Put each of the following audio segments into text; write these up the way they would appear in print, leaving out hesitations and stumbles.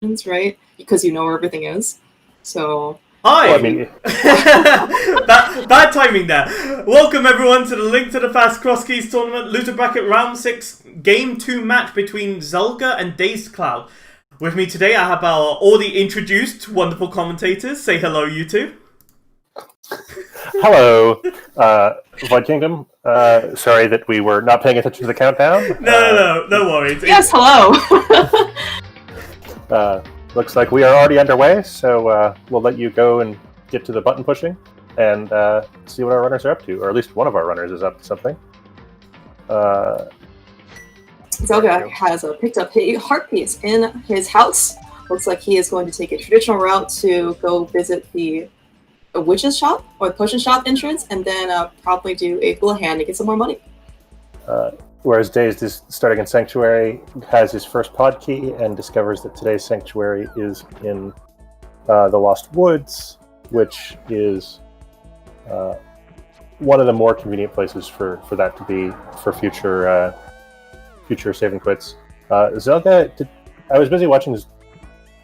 right? Because you know where everything is. So. Hi! Well, I mean... bad timing there. Welcome everyone to the Link to the Past Crosskeys Tournament Loser Bracket Round 6 Game 2 match between Zelda and dazedcloud. With me today I have our already introduced wonderful commentators. Say hello, you two. Hello, Void Kingdom. Sorry that we were not paying attention to the countdown. No worries. Yes, hello. Looks like we are already underway, so we'll let you go and get to the button pushing and see what our runners are up to, or at least one of our runners is up to something. Zelda has picked up a heart piece in his house. Looks like he is going to take a traditional route to go visit the witch's shop or the potion shop entrance, and then probably do a full hand to get some more money. Whereas Dazed is starting in Sanctuary, has his first pod key, and discovers that today's Sanctuary is in the Lost Woods, which is one of the more convenient places for that to be for future save and quits. Zelda, I was busy watching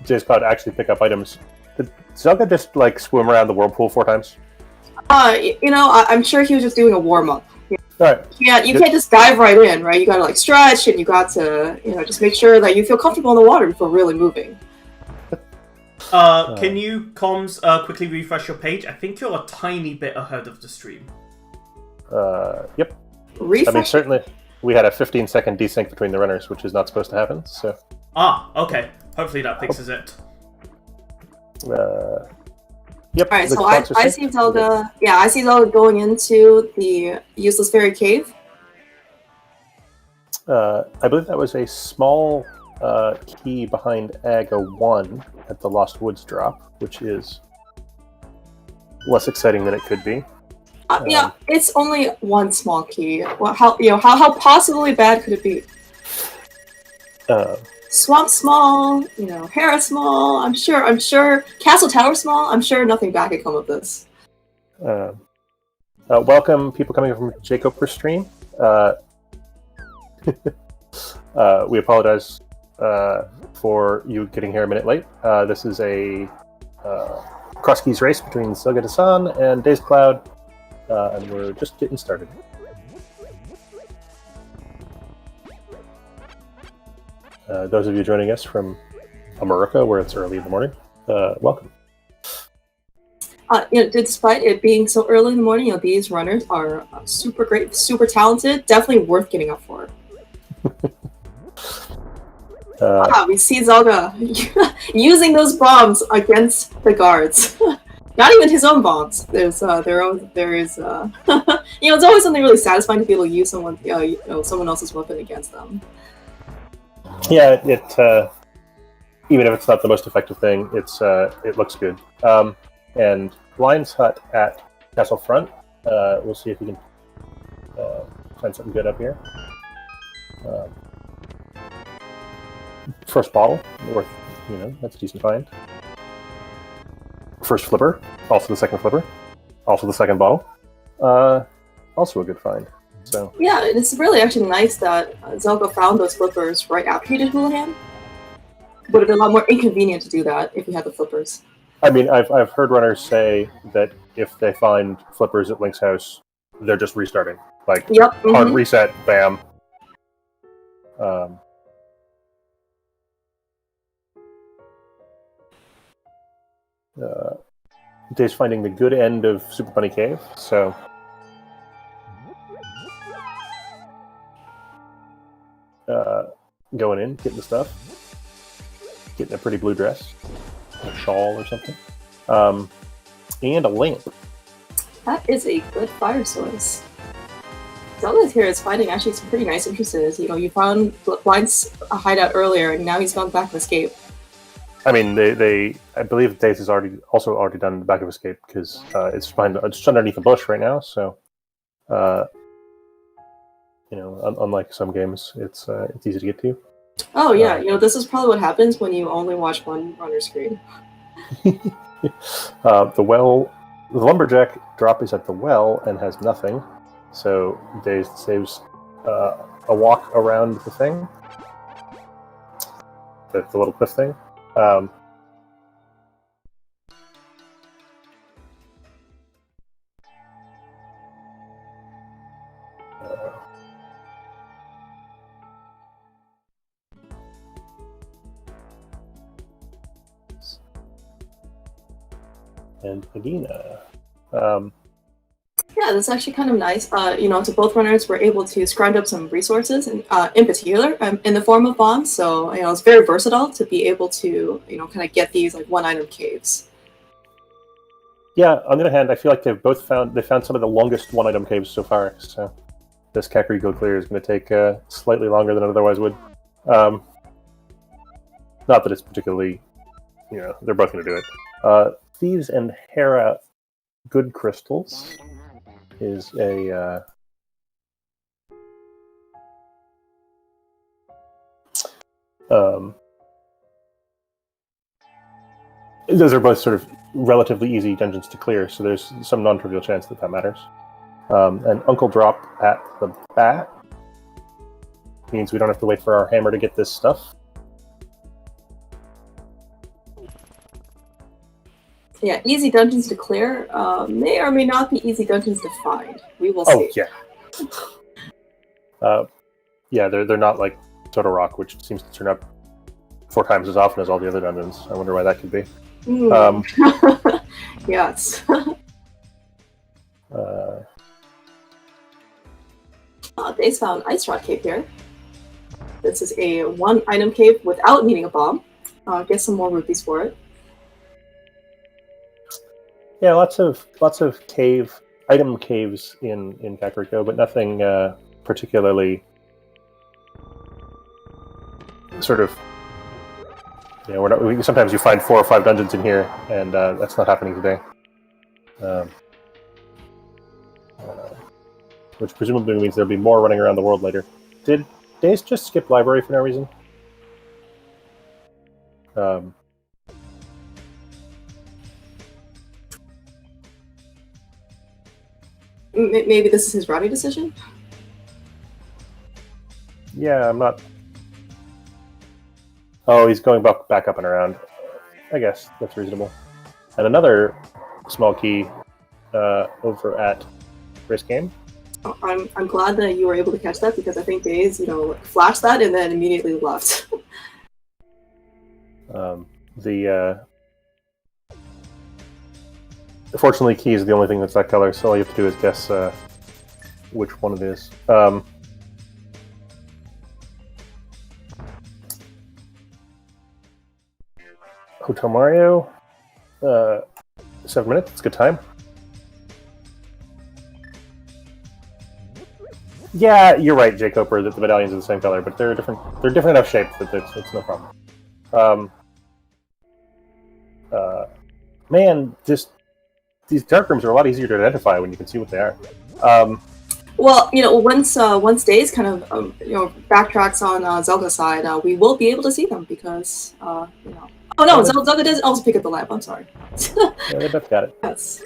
dazedcloud actually pick up items. Did Zelda just swim around the whirlpool 4 times? I'm sure he was just doing a warm-up. Right. Yeah, you can't just dive right in, right? You gotta stretch, and you got to, just make sure that you feel comfortable in the water before really moving. Can you, comms, quickly refresh your page? I think you're a tiny bit ahead of the stream. Yep. Refresh? I mean, certainly, we had a 15-second desync between the runners, which is not supposed to happen, so... Okay. Hopefully that fixes it. Yep. Alright, so I see Zelda. Yeah, I see Zelda going into the useless fairy cave. I believe that was a small key behind Aga 1 at the Lost Woods drop, which is less exciting than it could be. Yeah, it's only one small key. Well, how possibly bad could it be? Swamp small, Hera small. I'm sure Castle Tower small. I'm sure nothing bad could come of this. Welcome, people coming from Jacob's stream. We apologize for you getting here a minute late. This is a crosskeys race between zelgadissan and dazedcloud, and we're just getting started. Those of you joining us from America, where it's early in the morning, welcome. Despite it being so early in the morning, these runners are super great, super talented, definitely worth getting up for. We see Zelda using those bombs against the guards. Not even his own bombs. It's always something really satisfying to be able to use someone else's weapon against them. Yeah, it even if it's not the most effective thing, it looks good. And Lion's Hut at Castle Front. We'll see if we can find something good up here. First bottle, worth that's a decent find. First flipper, also the second flipper, also the second bottle. Also a good find. So yeah, it's really actually nice that Zelda found those flippers right after he did Houlihan. Would have been a lot more inconvenient to do that if he had the flippers. I mean, I've heard runners say that if they find flippers at Link's house, they're just restarting. Hard reset, bam. Dave's finding the good end of Super Bunny Cave, so... going in, getting the stuff. Getting a pretty blue dress. A shawl or something. And a lamp. That is a good fire source. Zelda here is finding actually some pretty nice entrances. You found Blind's hideout earlier, and now he's gone back of Escape. I mean, I believe Daze has already done the back of Escape, because it's underneath a bush right now, so... unlike some games, it's easy to get to. Oh yeah, this is probably what happens when you only watch one runner screen. The lumberjack drop is at the well and has nothing, so Dazed saves a walk around the thing, the little cliff thing. Um, and Agina. Yeah, that's actually kind of nice. So both runners were able to scrounge up some resources, and in particular, in the form of bombs. So it's very versatile to be able to kind of get these like one-item caves. Yeah. On the other hand, I feel like they found some of the longest one-item caves so far. So this Kakariko clear is going to take slightly longer than it otherwise would. Not that it's particularly, they're both going to do it. Thieves and Hera Good Crystals is a those are both sort of relatively easy dungeons to clear, so there's some non-trivial chance that matters. And Uncle Drop at the back means we don't have to wait for our hammer to get this stuff. Yeah, easy dungeons to clear may or may not be easy dungeons to find. We will see. Oh, yeah. They're not like Soda Rock, which seems to turn up 4 times as often as all the other dungeons. I wonder why that could be. Yes. Days found Ice Rock Cave here. This is a one-item cave without needing a bomb. Get some more rupees for it. Yeah, lots of item caves in Kakariko, but nothing particularly sort of. Sometimes you find 4 or 5 dungeons in here, and that's not happening today. Which presumably means there'll be more running around the world later. Did Days just skip library for no reason? Maybe this is his routing decision? Yeah, I'm not... Oh, he's going back up and around. I guess that's reasonable. And another small key over at Race Game. I'm glad that you were able to catch that, because I think Days, flashed that and then immediately left. Fortunately, key is the only thing that's that color, so all you have to do is guess which one it is. Hotel Mario, 7 minutes. It's a good time. Yeah, you're right, Jay Coper, that the medallions are the same color, but they're different. They're different enough shape that it's no problem. Man, these dark rooms are a lot easier to identify when you can see what they are. Well, once Days kind of backtracks on Zelda's side, we will be able to see them because Oh no, Zelda doesn't also pick up the lamp. I'm sorry. Yeah, they both got it. Yes.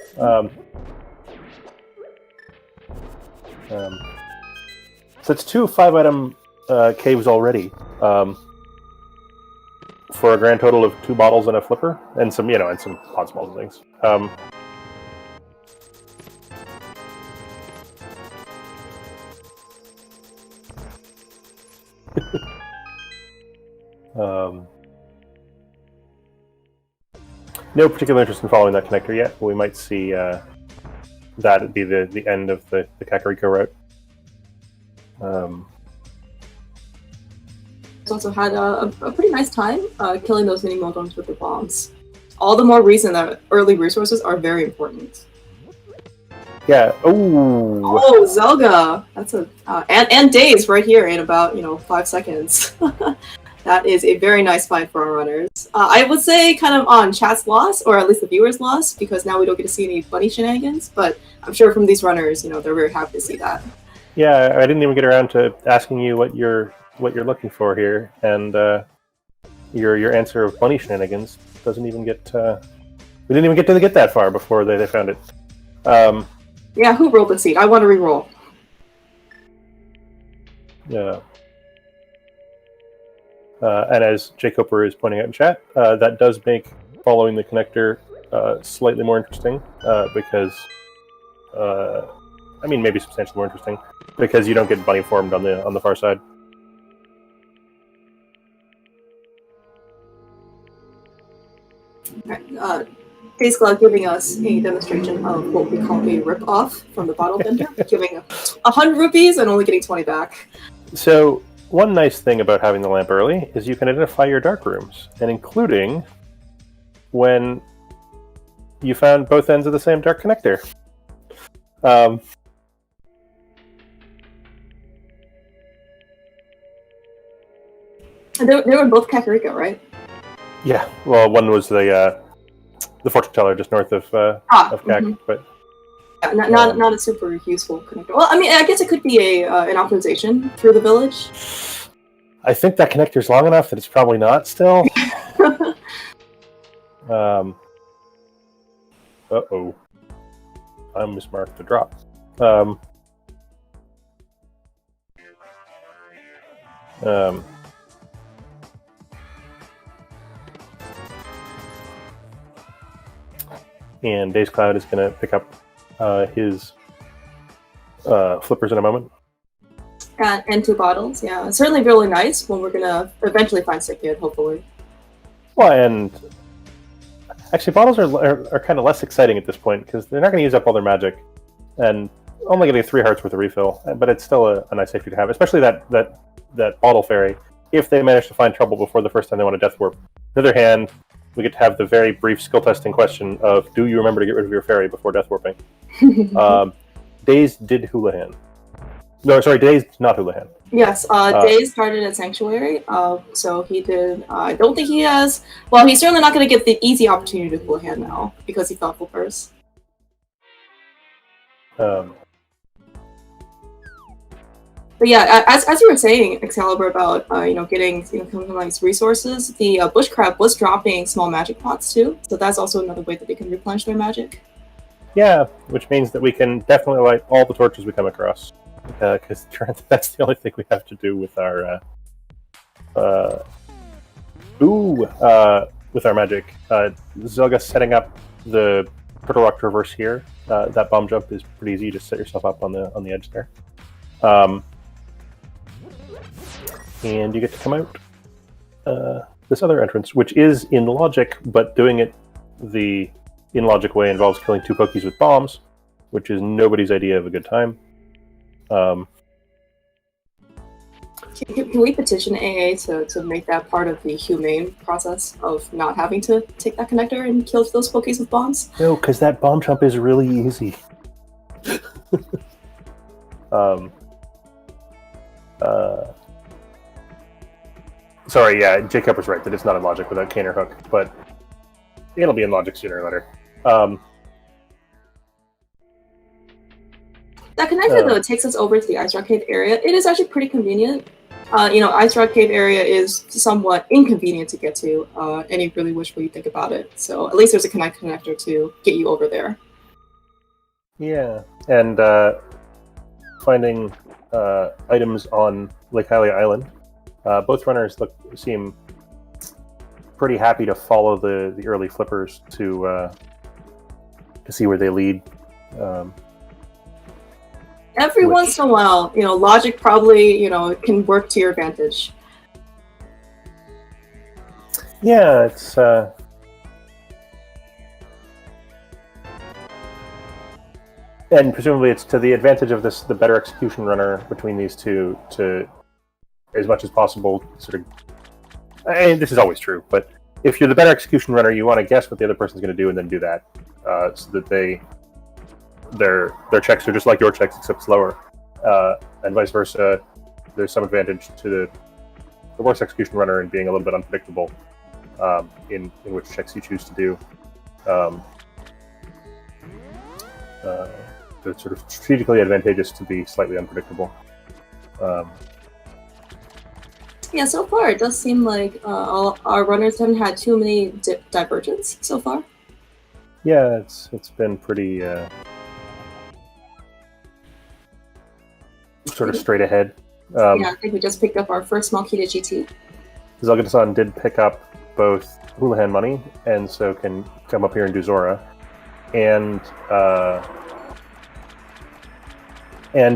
So it's 2 5-item caves already, for a grand total of 2 bottles and a flipper, and some Podsmalls and things. No particular interest in following that connector yet, but we might see that be the end of the Kakariko route. He's also had a pretty nice time killing those mini Modoms with the bombs. All the more reason that early resources are important. Yeah. Oh, Zelda! That's and Days right here in about 5 seconds. That is a very nice find for our runners. I would say kind of on chat's loss, or at least the viewers' loss, because now we don't get to see any bunny shenanigans. But I'm sure from these runners, they're very happy to see that. Yeah, I didn't even get around to asking you what you're looking for here, and your answer of bunny shenanigans doesn't even get. We didn't even get that far before they found it. Yeah, who rolled the seed? I want to re-roll. Yeah. And as Jake Hopper is pointing out in chat, that does make following the connector slightly more interesting because, I mean, maybe substantially more interesting because you don't get bunny formed on the far side. Dazedcloud giving us a demonstration of what we call a rip-off from the bottle vendor, giving 100 rupees and only getting 20 back. So one nice thing about having the lamp early is you can identify your dark rooms, and including when you found both ends of the same dark connector. And they were both Kakariko, right? Yeah, well, one was the fortune teller just north of Kak, but yeah, not a super useful connector. Well, I mean, I guess it could be an optimization through the village. I think that connector's long enough that it's probably not still. Uh-oh. I mismarked the drop. And dazedcloud is going to pick up his flippers in a moment. And 2 bottles, yeah. It's certainly really nice when we're going to eventually find Sick Kid, hopefully. Well, and actually bottles are kind of less exciting at this point because they're not going to use up all their magic and only getting 3 hearts worth of refill, but it's still a nice safety to have, especially that bottle fairy, if they manage to find trouble before the first time they want to death warp. On the other hand, we get to have the very brief skill testing question of, do you remember to get rid of your fairy before death warping? Dazed did Houlihan. No, sorry, Dazed not Houlihan. Yes, Dazed started at Sanctuary, so he did. I don't think he has. Well, he's certainly not going to get the easy opportunity to Houlihan now because he fell first. But yeah, as you were saying, Excalibur, about getting nice resources, the bush crab was dropping small magic pots too, so that's also another way that they can replenish their magic. Yeah, which means that we can definitely light all the torches we come across, because that's the only thing we have to do with our with our magic. Zelga setting up the Turtle Rock Traverse here. That bomb jump is pretty easy. You just set yourself up on the edge there. And you get to come out this other entrance, which is in logic, but doing it the in-logic way involves killing 2 Pokies with bombs, which is nobody's idea of a good time. Can we petition AA to make that part of the humane process of not having to take that connector and kill those Pokies with bombs? No, because that bomb jump is really easy. Sorry, yeah, Jacob was right that it's not in logic without cane or hook, but it'll be in logic sooner or later. That connector, though, takes us over to the Ice Rock Cave area. It is actually pretty convenient. Ice Rock Cave area is somewhat inconvenient to get to, any really which way you think about it. So at least there's a connector to get you over there. Yeah, and finding items on Lake Hylia Island. Both runners seem pretty happy to follow the early flippers to see where they lead. Every once in a while, logic probably, can work to your advantage. Yeah, it's and presumably it's to the advantage of the better execution runner between these two to, as much as possible, sort of. And this is always true, but if you're the better execution runner, you want to guess what the other person's going to do and then do that, so that their checks are just like your checks except slower, and vice versa. There's some advantage to the worse execution runner in being a little bit unpredictable in which checks you choose to do. It's sort of strategically advantageous to be slightly unpredictable. Yeah, so far it does seem like all our runners haven't had too many divergence so far. Yeah, it's been pretty sort of straight ahead. Yeah, I think we just picked up our first Malkita GT. Zelgadissan did pick up both Houlihan money, and so can come up here and do Zora, and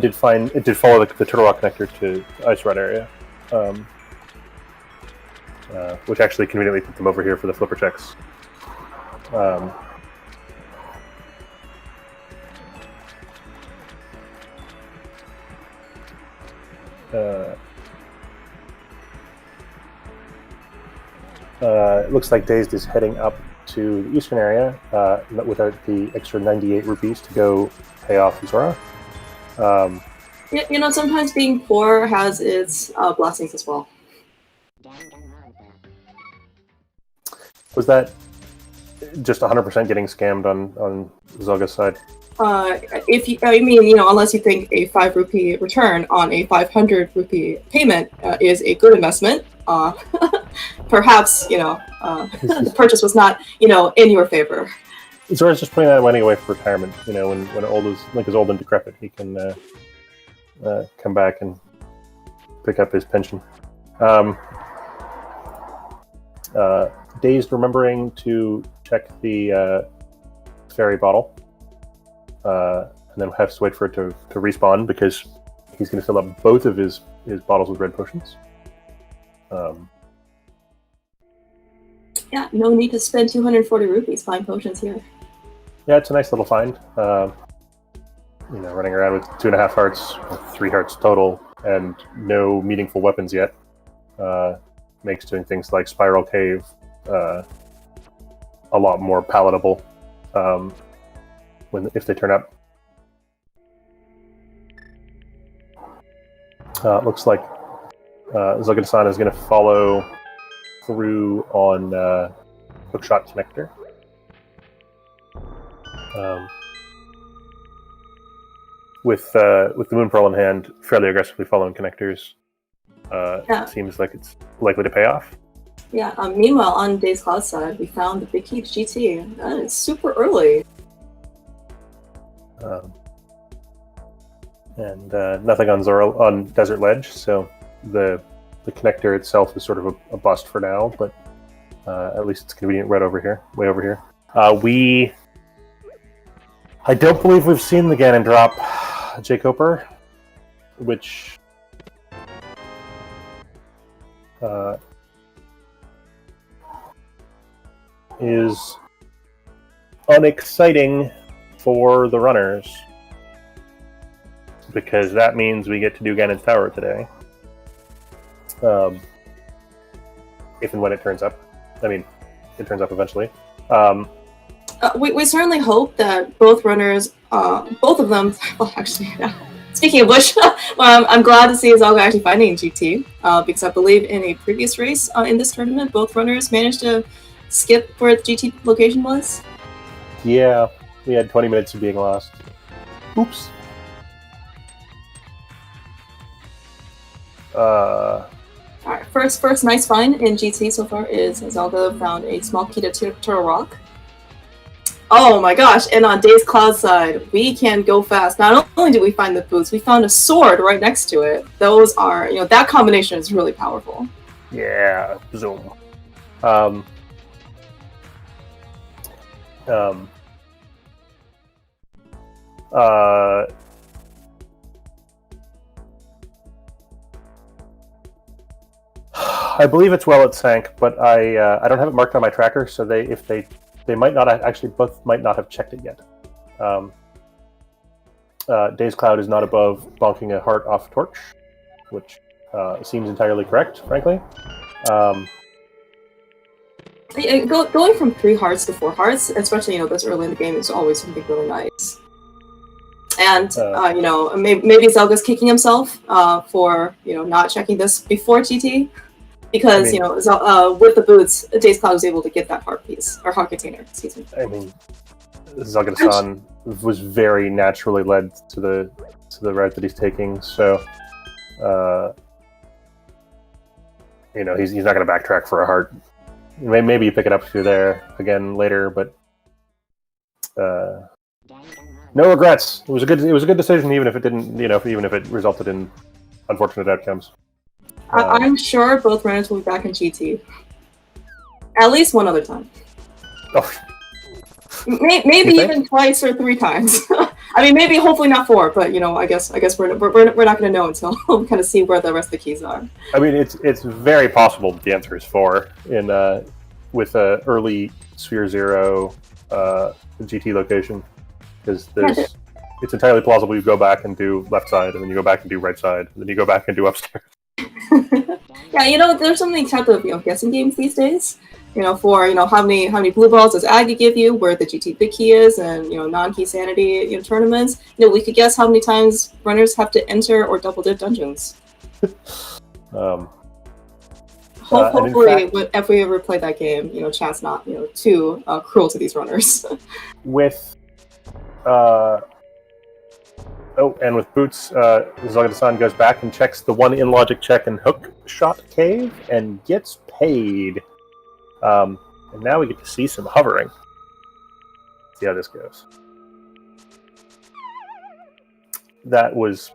did follow the Turtle Rock connector to Ice Rod area, which actually conveniently put them over here for the flipper checks. It looks like Dazed is heading up to the eastern area without the extra 98 rupees to go pay off Zora. You know, sometimes being poor has its blessings as well. Was that just 100% getting scammed on Zelga's side? Unless you think a 5 rupee return on a 500 rupee payment is a good investment, perhaps, the purchase was not, in your favor. Zora's just putting that money away for retirement. When Link is old and decrepit, he can come back and pick up his pension. Dazed remembering to check the fairy bottle. And then have to wait for it to respawn because he's going to fill up both of his bottles with red potions. Yeah, no need to spend 240 rupees buying potions here. Yeah, it's a nice little find. Running around with 2.5 hearts, 3 hearts total, and no meaningful weapons yet, makes doing things like Spiral Cave a lot more palatable. If they turn up. Looks like Zelgadissan is going to follow through on Hookshot Connector. With the Moon Pearl in hand, fairly aggressively following connectors. It seems like it's likely to pay off. Yeah, meanwhile, on dazedcloud side, we found the Big Keep GT. That is super early. And nothing on Zora on Desert Ledge, so the connector itself is sort of a bust for now, but at least it's convenient right over here, way over here. I don't believe we've seen the Ganon drop, J. Coper, which is unexciting for the runners, because that means we get to do Ganon's Tower today. If and when it turns up. I mean, it turns up eventually. We certainly hope that both runners, both of them, well, actually, speaking of which, I'm glad to see Zelda actually finding GT, because I believe in a previous race in this tournament, both runners managed to skip where the GT location was. Yeah, we had 20 minutes of being lost. Oops. Alright, first nice find in GT so far is Zelda found a small key to Turtle Rock. Oh my gosh, and on dazedcloud side, we can go fast. Not only did we find the boots, we found a sword right next to it. Those are, that combination is really powerful. Yeah, zoom. I believe it's well it sank, but I don't have it marked on my tracker, so they might not actually both might not have checked it yet. dazedcloud is not above bonking a heart off a torch, which seems entirely correct, frankly. Going from 3 hearts to 4 hearts, especially this early in the game, is always something really nice. And maybe Zelda's kicking himself for not checking this before GT, because with the boots, dazedcloud was able to get that heart piece or heart container. Excuse me. I mean, Zelgadissan was very naturally led to the route that he's taking, so he's not going to backtrack for a heart. Maybe you pick it up if you're there again later, but no regrets. It was a good decision, even if it didn't, even if it resulted in unfortunate outcomes. I'm sure both runners will be back in GT. At least one other time. Oh. Maybe even twice or 3 times. I mean, maybe hopefully not 4, but you know, I guess we're not going to know until we kind of see where the rest of the keys are. I mean, it's very possible the answer is 4 in with a early Sphere Zero GT location, because it's entirely plausible you go back and do left side, and then you go back and do right side, and then you go back and do upstairs. Yeah, you know, there's so many types of guessing games these days. You know, for how many blue balls does Aggie give you, where the GT big key is, and non-key sanity tournaments. We could guess how many times runners have to enter or double dip dungeons. Hopefully, if we ever play that game, Chad's not too cruel to these runners. With and with Boots, ZelgaDissan goes back and checks the one in logic check and hook shot cave and gets paid. And now we get to see some hovering. See how this goes. That was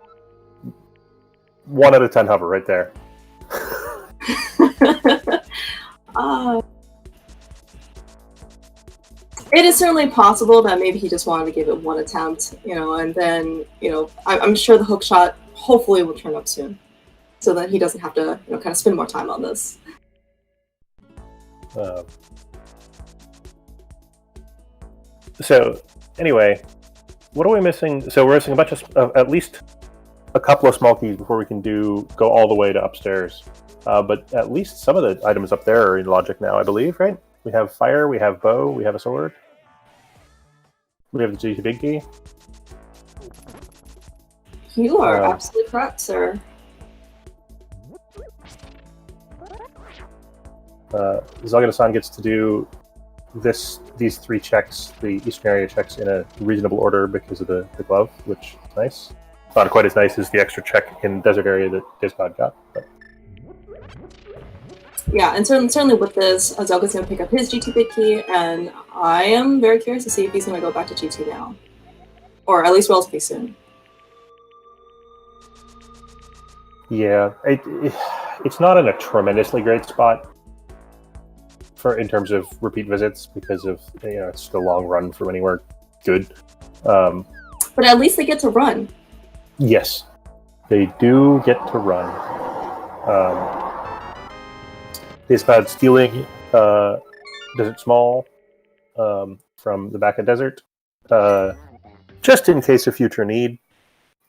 1 out of 10 hover right there. It is certainly possible that maybe he just wanted to give it 1 attempt, and then, I'm sure the hook shot hopefully will turn up soon, so that he doesn't have to, kind of spend more time on this. So, anyway, what are we missing? So we're missing a bunch of at least a couple of small keys before we can go all the way to upstairs. But at least some of the items up there are in logic now, I believe, right? We have fire, we have bow, we have a sword. We have the GT big key. You are absolutely correct, sir. ZelgaDissan gets to do these 3 checks, the Eastern area checks, in a reasonable order because of the glove, which is nice. Not quite as nice as the extra check in desert area that dazedcloud got. But. Yeah, and certainly with this, Zelga's going to pick up his GT big key, and I am very curious to see if he's going to go back to GT now. Or at least relatively soon. Yeah, it's not in a tremendously great spot in terms of repeat visits, because of it's just a long run from anywhere good. But at least they get to run. Yes, they do get to run. dazedcloud stealing Desert Small from the back of Desert, just in case of future need.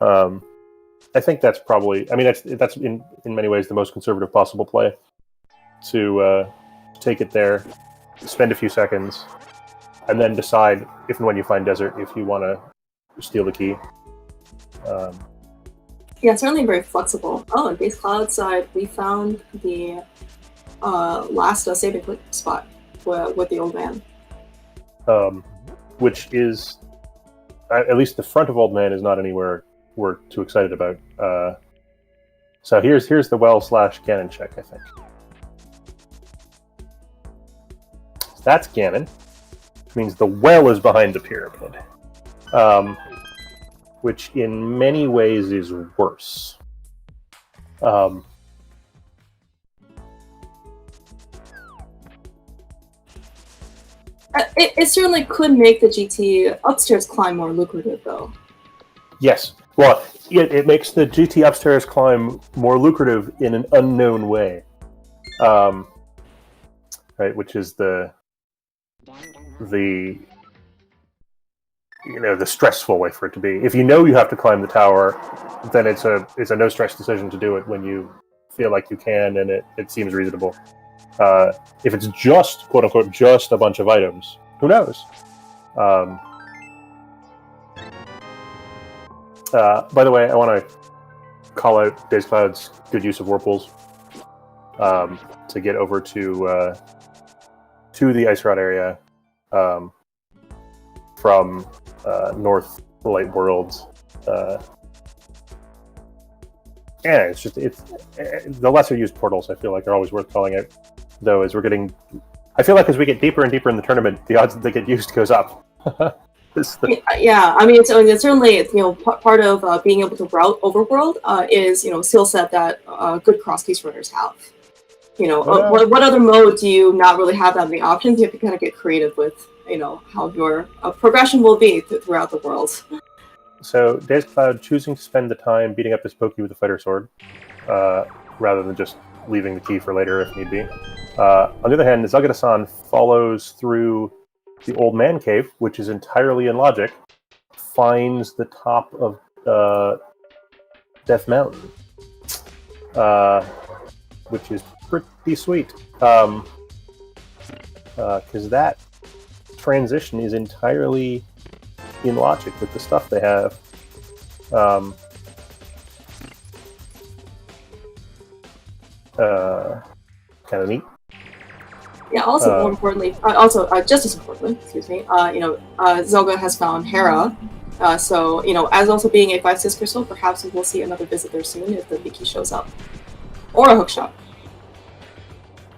I think that's probably. I mean, that's in many ways the most conservative possible play. To take it there, spend a few seconds, and then decide if and when you find Desert if you want to steal the key. Yeah, certainly very flexible. Oh, on dazedcloud side, we found the last saving click spot with the old man. Which is, at least the front of Old Man is not anywhere we're too excited about. So here's the well/Ganon check, I think. So that's Ganon, which means the well is behind the pyramid. Which in many ways is worse. It certainly could make the GT upstairs climb more lucrative, though. Yes. Well, it makes the GT upstairs climb more lucrative in an unknown way. Right, which is the stressful way for it to be. If you know you have to climb the tower, then it's a no stress decision to do it when you feel like you can and it seems reasonable. If it's just, quote unquote, just a bunch of items, who knows? By the way, I want to call out dazedcloud's good use of whirlpools to get over to the Ice Rod area from North Light Worlds. Yeah, it's the lesser used portals. I feel like are always worth calling out. Though, as we're getting, I feel like as we get deeper and deeper in the tournament, the odds that they get used goes up. Yeah, I mean, it's certainly part of being able to route overworld is skill set that good crosskeys runners have. What other mode do you not really have that many options? You have to kind of get creative with how your progression will be throughout the world. So dazedcloud choosing to spend the time beating up this Pokey with a fighter sword, rather than just leaving the key for later if need be. On the other hand, zelgadissan follows through the old man cave, which is entirely in logic, finds the top of Death Mountain, which is pretty sweet. Because that transition is entirely in logic with the stuff they have. Kind of neat. Yeah. Also, more importantly, just as importantly, excuse me. Zelda has found Hera. So as also being a 5/6 crystal, perhaps we'll see another visit there soon if the big key shows up, or a hookshot,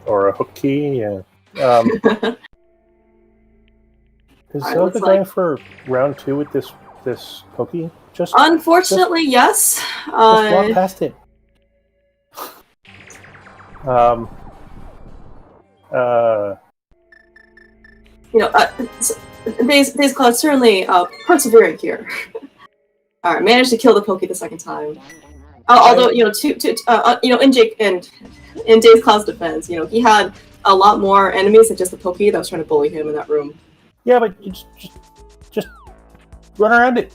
or a hook key. Yeah. Is Zelda going for round 2 with this Pokey? Unfortunately, yes. Just walk past it. dazedcloud certainly persevering here. All right, managed to kill the Pokey the second time. Although in dazedcloud's defense, he had a lot more enemies than just the Pokey that was trying to bully him in that room. Yeah, but you just run around it.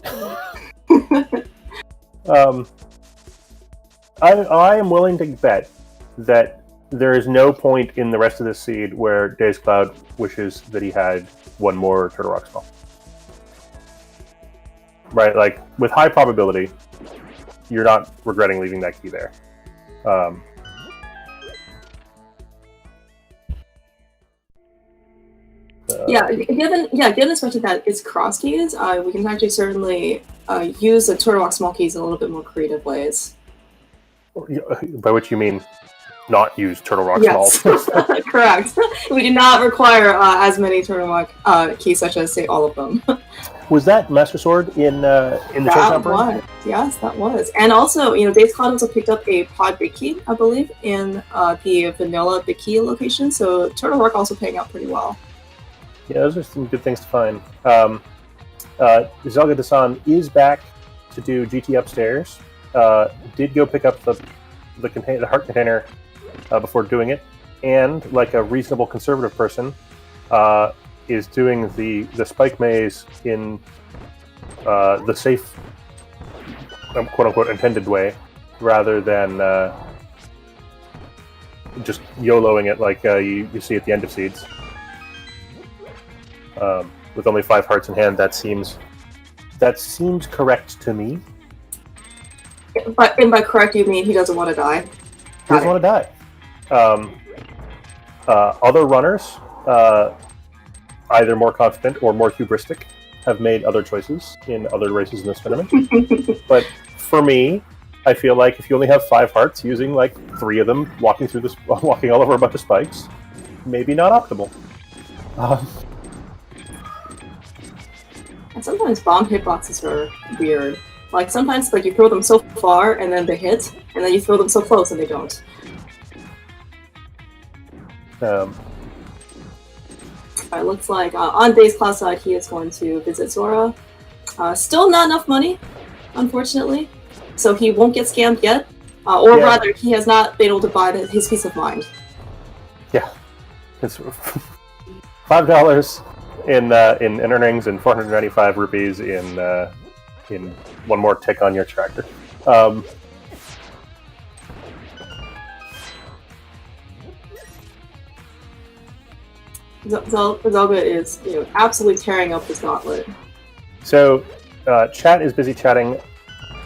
I am willing to bet that there is no point in the rest of this seed where dazedcloud wishes that he had one more Turtle Rock Small. Right, like, with high probability, you're not regretting leaving that key there. Given especially that it's cross keys, we can actually certainly use the Turtle Rock Small keys in a little bit more creative ways. By which you mean not use Turtle Rock Small? Correct. We do not require as many Turtle Rock keys, such as, say, all of them. Was that Master Sword in the That was. Yes, that was. And also, dazedcloud also picked up a Pod Big Key, I believe, in the Vanilla Big Key location, so Turtle Rock also paying out pretty well. Yeah, those are some good things to find. zelgadissan is back to do GT upstairs. Did go pick up the heart container before doing it, and like a reasonable conservative person, is doing the spike maze in the safe, quote unquote, intended way, rather than just YOLOing it like you see at the end of Seeds. With only 5 hearts in hand, that seems correct to me. But by correct, you mean he doesn't want to die? He doesn't want to die. Other runners, either more confident or more hubristic, have made other choices in other races in this tournament. But for me, I feel like if you only have 5 hearts, using like 3 of them walking all over a bunch of spikes, maybe not optimal. And sometimes bomb hitboxes are weird. Like, sometimes you throw them so far and then they hit, and then you throw them so close and they don't. It looks like on dazedcloud's side, he is going to visit Zora. Still not enough money, unfortunately. So he won't get scammed yet. Rather, he has not been able to buy his peace of mind. Yeah. It's $5 in earnings and 495 rupees in one more tick on your tractor. Zelda is absolutely tearing up his gauntlet. So, chat is busy chatting,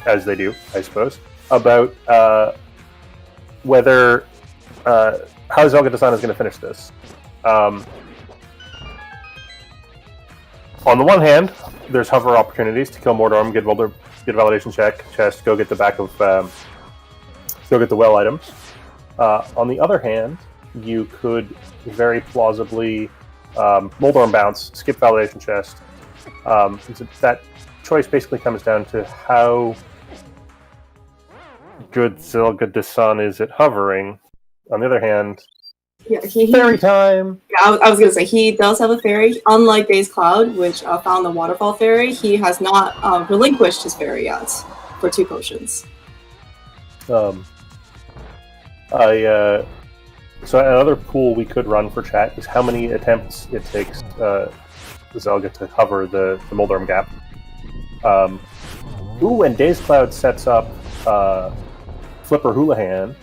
as they do, I suppose, about whether how zelgadissan is going to finish this. On the one hand, there's hover opportunities to kill Mordorm, get a validation chest, go get the back of, go get the well items. On the other hand, you could very plausibly Mordorm bounce, skip validation chest, That choice basically comes down to how good zelgadissan is at hovering. On the other hand, Yeah, fairy time! Yeah, I was going to say, he does have a fairy. Unlike dazedcloud, which found the waterfall fairy, he has not relinquished his fairy yet for 2 potions. So another pool we could run for chat is how many attempts it takes Zelga to hover the Moldorm Gap. And dazedcloud sets up Flipper Houlihan.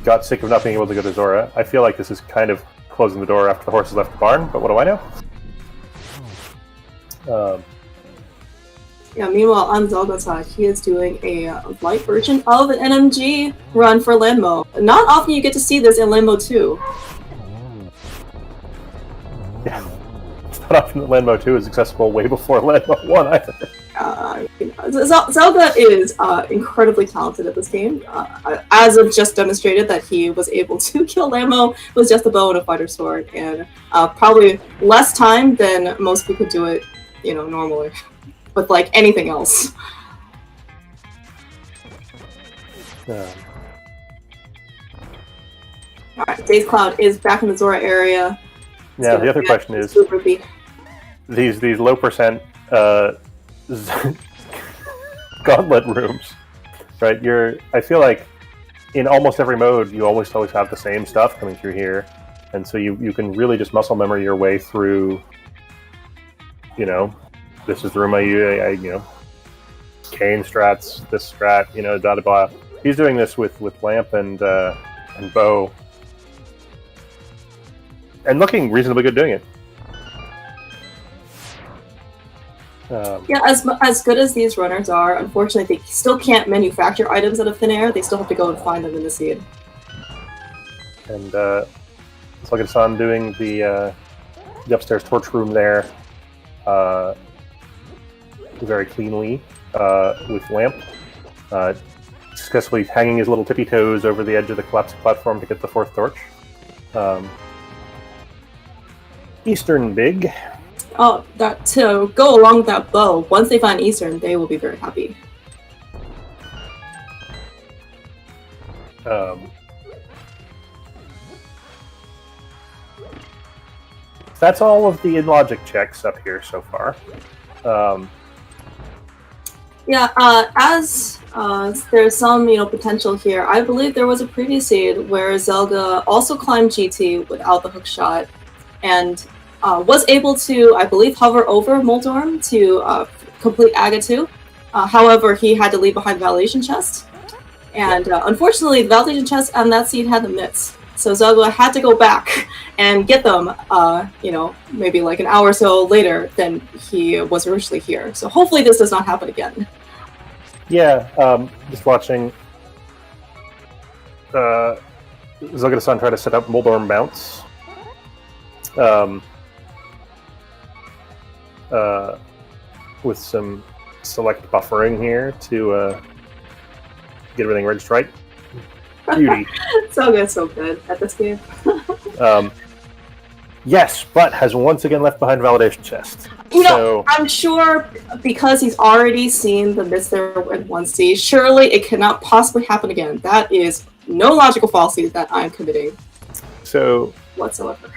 Got sick of not being able to go to Zora. I feel like this is kind of closing the door after the horse has left the barn, but what do I know? Yeah, meanwhile, on Zelda's side, he is doing a light version of an NMG run for Landmo. Not often you get to see this in Landmo 2. Yeah. It's not often that Landmo 2 is accessible way before Landmo 1 either. Zelda is incredibly talented at this game. As of just demonstrated that he was able to kill Landmo with just a bow and a fighter sword, and probably less time than most people do it, normally. With like anything else. Alright, dazedcloud is back in the Zora area. Now the other question is these low percent gauntlet rooms, right? I feel like in almost every mode you always have the same stuff coming through here, and so you can really just muscle memory your way through. This is the room I Kane strats, this strat, blah blah. He's doing this with lamp and bow, and looking reasonably good doing it. Yeah, as good as these runners are, unfortunately, they still can't manufacture items out of thin air. They still have to go and find them in the seed. And zelgadissan doing the upstairs torch room there. Very cleanly with lamp, successfully hanging his little tippy toes over the edge of the collapsing platform to get the 4th torch. Eastern big. Oh, that to go along with that bow. Once they find Eastern, they will be very happy. That's all of the in-logic checks up here so far. As there's some potential here. I believe there was a previous seed where Zelda also climbed GT without the hook shot, and was able to, I believe, hover over Moldorm to complete Aga 2. However, he had to leave behind the validation chest, and unfortunately, the validation chest and that seed had the mitts. So Zelda had to go back and get them, maybe like an hour or so later than he was originally here. So hopefully this does not happen again. Yeah, just watching zelgadissan try to set up Moldorm bounce. With some select buffering here to get everything registered right. Beauty. So good at this game. Yes, but has once again left behind validation chest. I'm sure because he's already seen the miss there in 1C, surely it cannot possibly happen again. That is no logical fallacy that I'm committing. So whatsoever.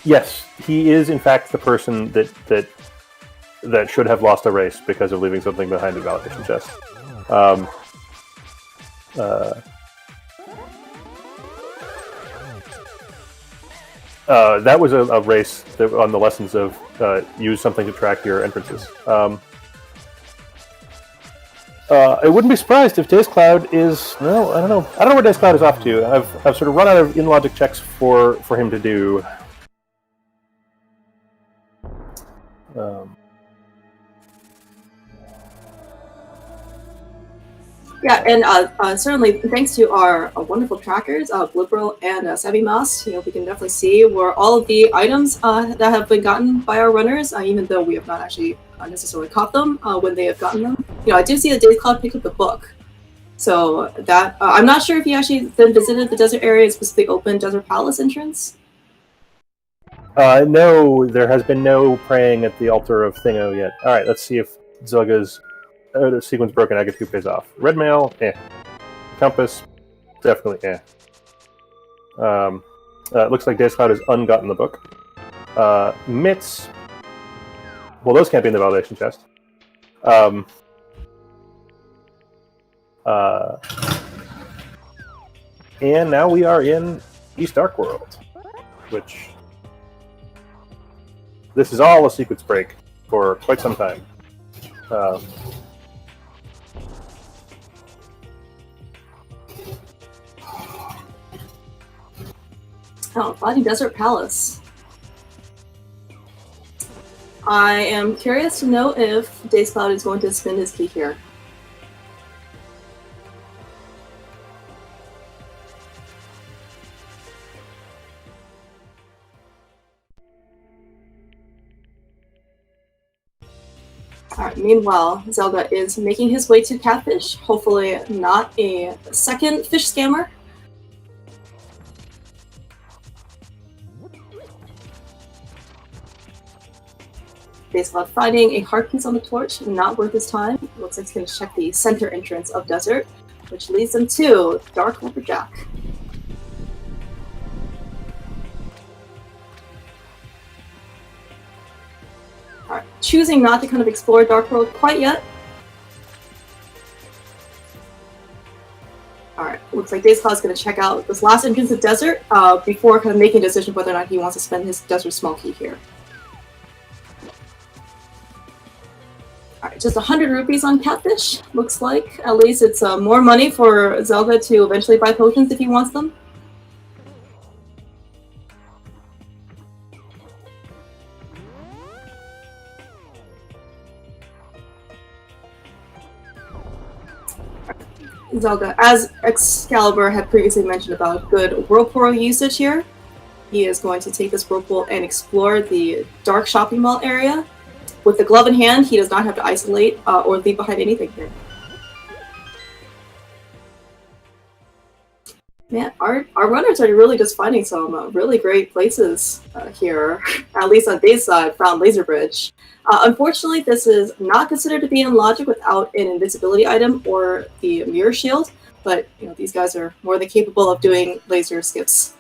Yes, he is in fact the person that should have lost a race because of leaving something behind a validation chest. That was a race that, on the lessons of use something to track your entrances. I wouldn't be surprised if dazedcloud is... No, I don't know. I don't know where dazedcloud is off to. I've sort of run out of in-logic checks for him to do. Yeah, and certainly thanks to our wonderful trackers, Blipperl and Savvy Mouse, we can definitely see where all of the items that have been gotten by our runners, even though we have not actually necessarily caught them when they have gotten them. I do see that dazedcloud picked up the book. So that, I'm not sure if he actually then visited the desert area, specifically open Desert Palace entrance. No, there has been no praying at the altar of Thingo yet. Alright, let's see if Zelga's sequence broken Agatu pays off. Red mail, Compass, definitely it looks like dazedcloud has ungotten the book. Mitts, well, those can't be in the validation chest. And now we are in East Dark World, which this is all a sequence break for quite some time. Body Desert Palace. I am curious to know if dazedcloud is going to spin his key here. Alright, meanwhile, Zelda is making his way to Catfish. Hopefully not a second fish scammer. dazedcloud finding a heart piece on the torch, not worth his time. Looks like he's going to check the center entrance of Desert, which leads them to Dark Lumberjack. Alright, choosing not to kind of explore Dark World quite yet. Alright, looks like dazedcloud's going to check out this last entrance of Desert before kind of making a decision whether or not he wants to spend his Desert Small Key here. Alright, just 100 rupees on Catfish, looks like. At least it's more money for Zelda to eventually buy potions if he wants them. Zelda, as Excalibur had previously mentioned about good whirlpool usage here, he is going to take this whirlpool and explore the dark shopping mall area. With the glove in hand, he does not have to isolate or leave behind anything here. Man, our runners are really just finding some really great places here. At least on Dave's side, found Laser Bridge. Unfortunately, this is not considered to be in logic without an invisibility item or the mirror shield, but you know these guys are more than capable of doing laser skips.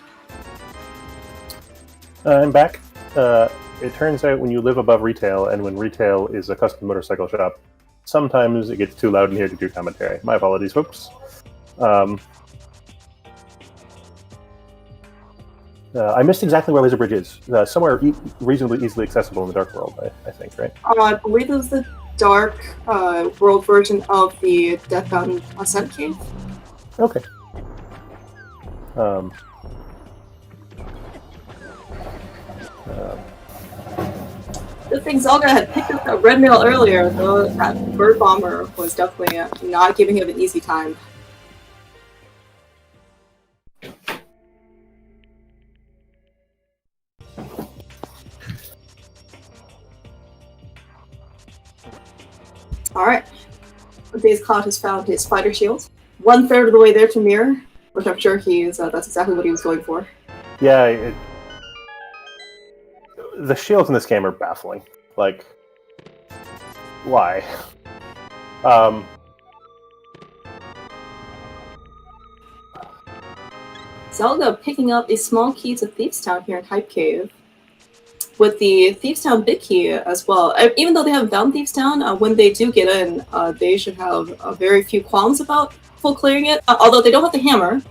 I'm back. It turns out when you live above retail, and when retail is a custom motorcycle shop, sometimes it gets too loud in here to do commentary. My apologies, folks. I missed exactly where Laser Bridge is. Somewhere reasonably easily accessible in the Dark World, I think, right? I believe it was the Dark World version of the Death Mountain Ascent Cave. Okay. Good thing Zelda had picked up that red mail earlier, though that bird bomber was definitely not giving him an easy time. Alright, dazedcloud has found his fighter shield. 1/3 of the way there to mirror, which I'm sure that's exactly what he was going for. Yeah, the shields in this game are baffling. Like, why? Zelda picking up a small key to Thieves Town here in Hype Cave. With the Thieves Town big key as well. Even though they haven't found Thieves Town, when they do get in, they should have very few qualms about full clearing it. Although they don't have the hammer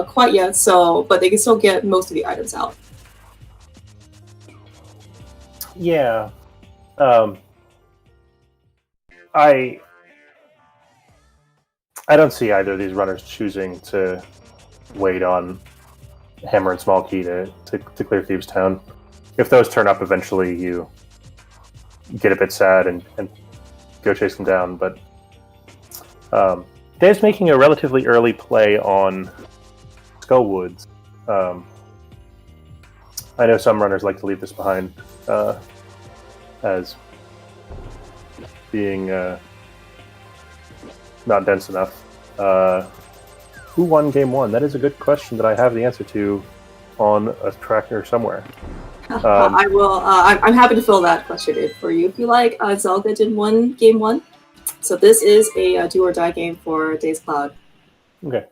quite yet, but they can still get most of the items out. Yeah. I don't see either of these runners choosing to wait on hammer and small key to clear Thieves Town. If those turn up eventually, you get a bit sad and go chase them down. But Dave's making a relatively early play on Skullwoods. I know some runners like to leave this behind as being not dense enough. Who won game one? That is a good question that I have the answer to on a tracker somewhere. I will. I'm happy to fill that question in for you if you like. Zelda did win game 1, so this is a do or die game for dazedcloud. Okay.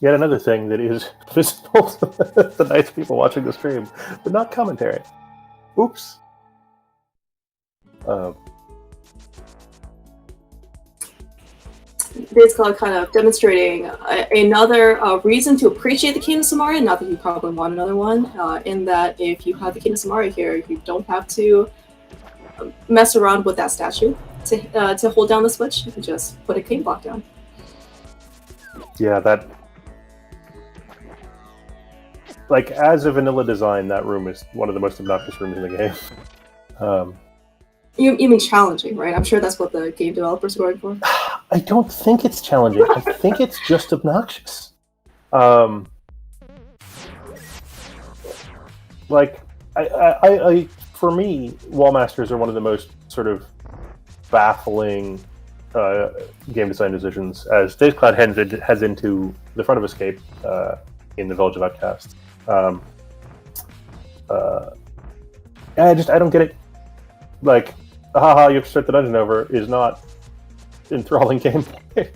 Yet another thing that is visible to the nice people watching the stream, but not commentary. Oops. dazedcloud kind of demonstrating another reason to appreciate the Kingdom of Samaria. Not that you probably want another one. In that, if you have the Kingdom of Samaria here, you don't have to mess around with that statue to hold down the switch. You can just put a king block down. Yeah, that. Like, as a vanilla design, that room is one of the most obnoxious rooms in the game. You mean challenging, right? I'm sure that's what the game developers are going for. I don't think it's challenging. I think it's just obnoxious. Like, I for me, wall masters are one of the most sort of baffling game design decisions. As dazedcloud heads into the front of Escape in the Village of Outcasts. I don't get it. Like, haha, you have to start the dungeon over is not enthralling gameplay.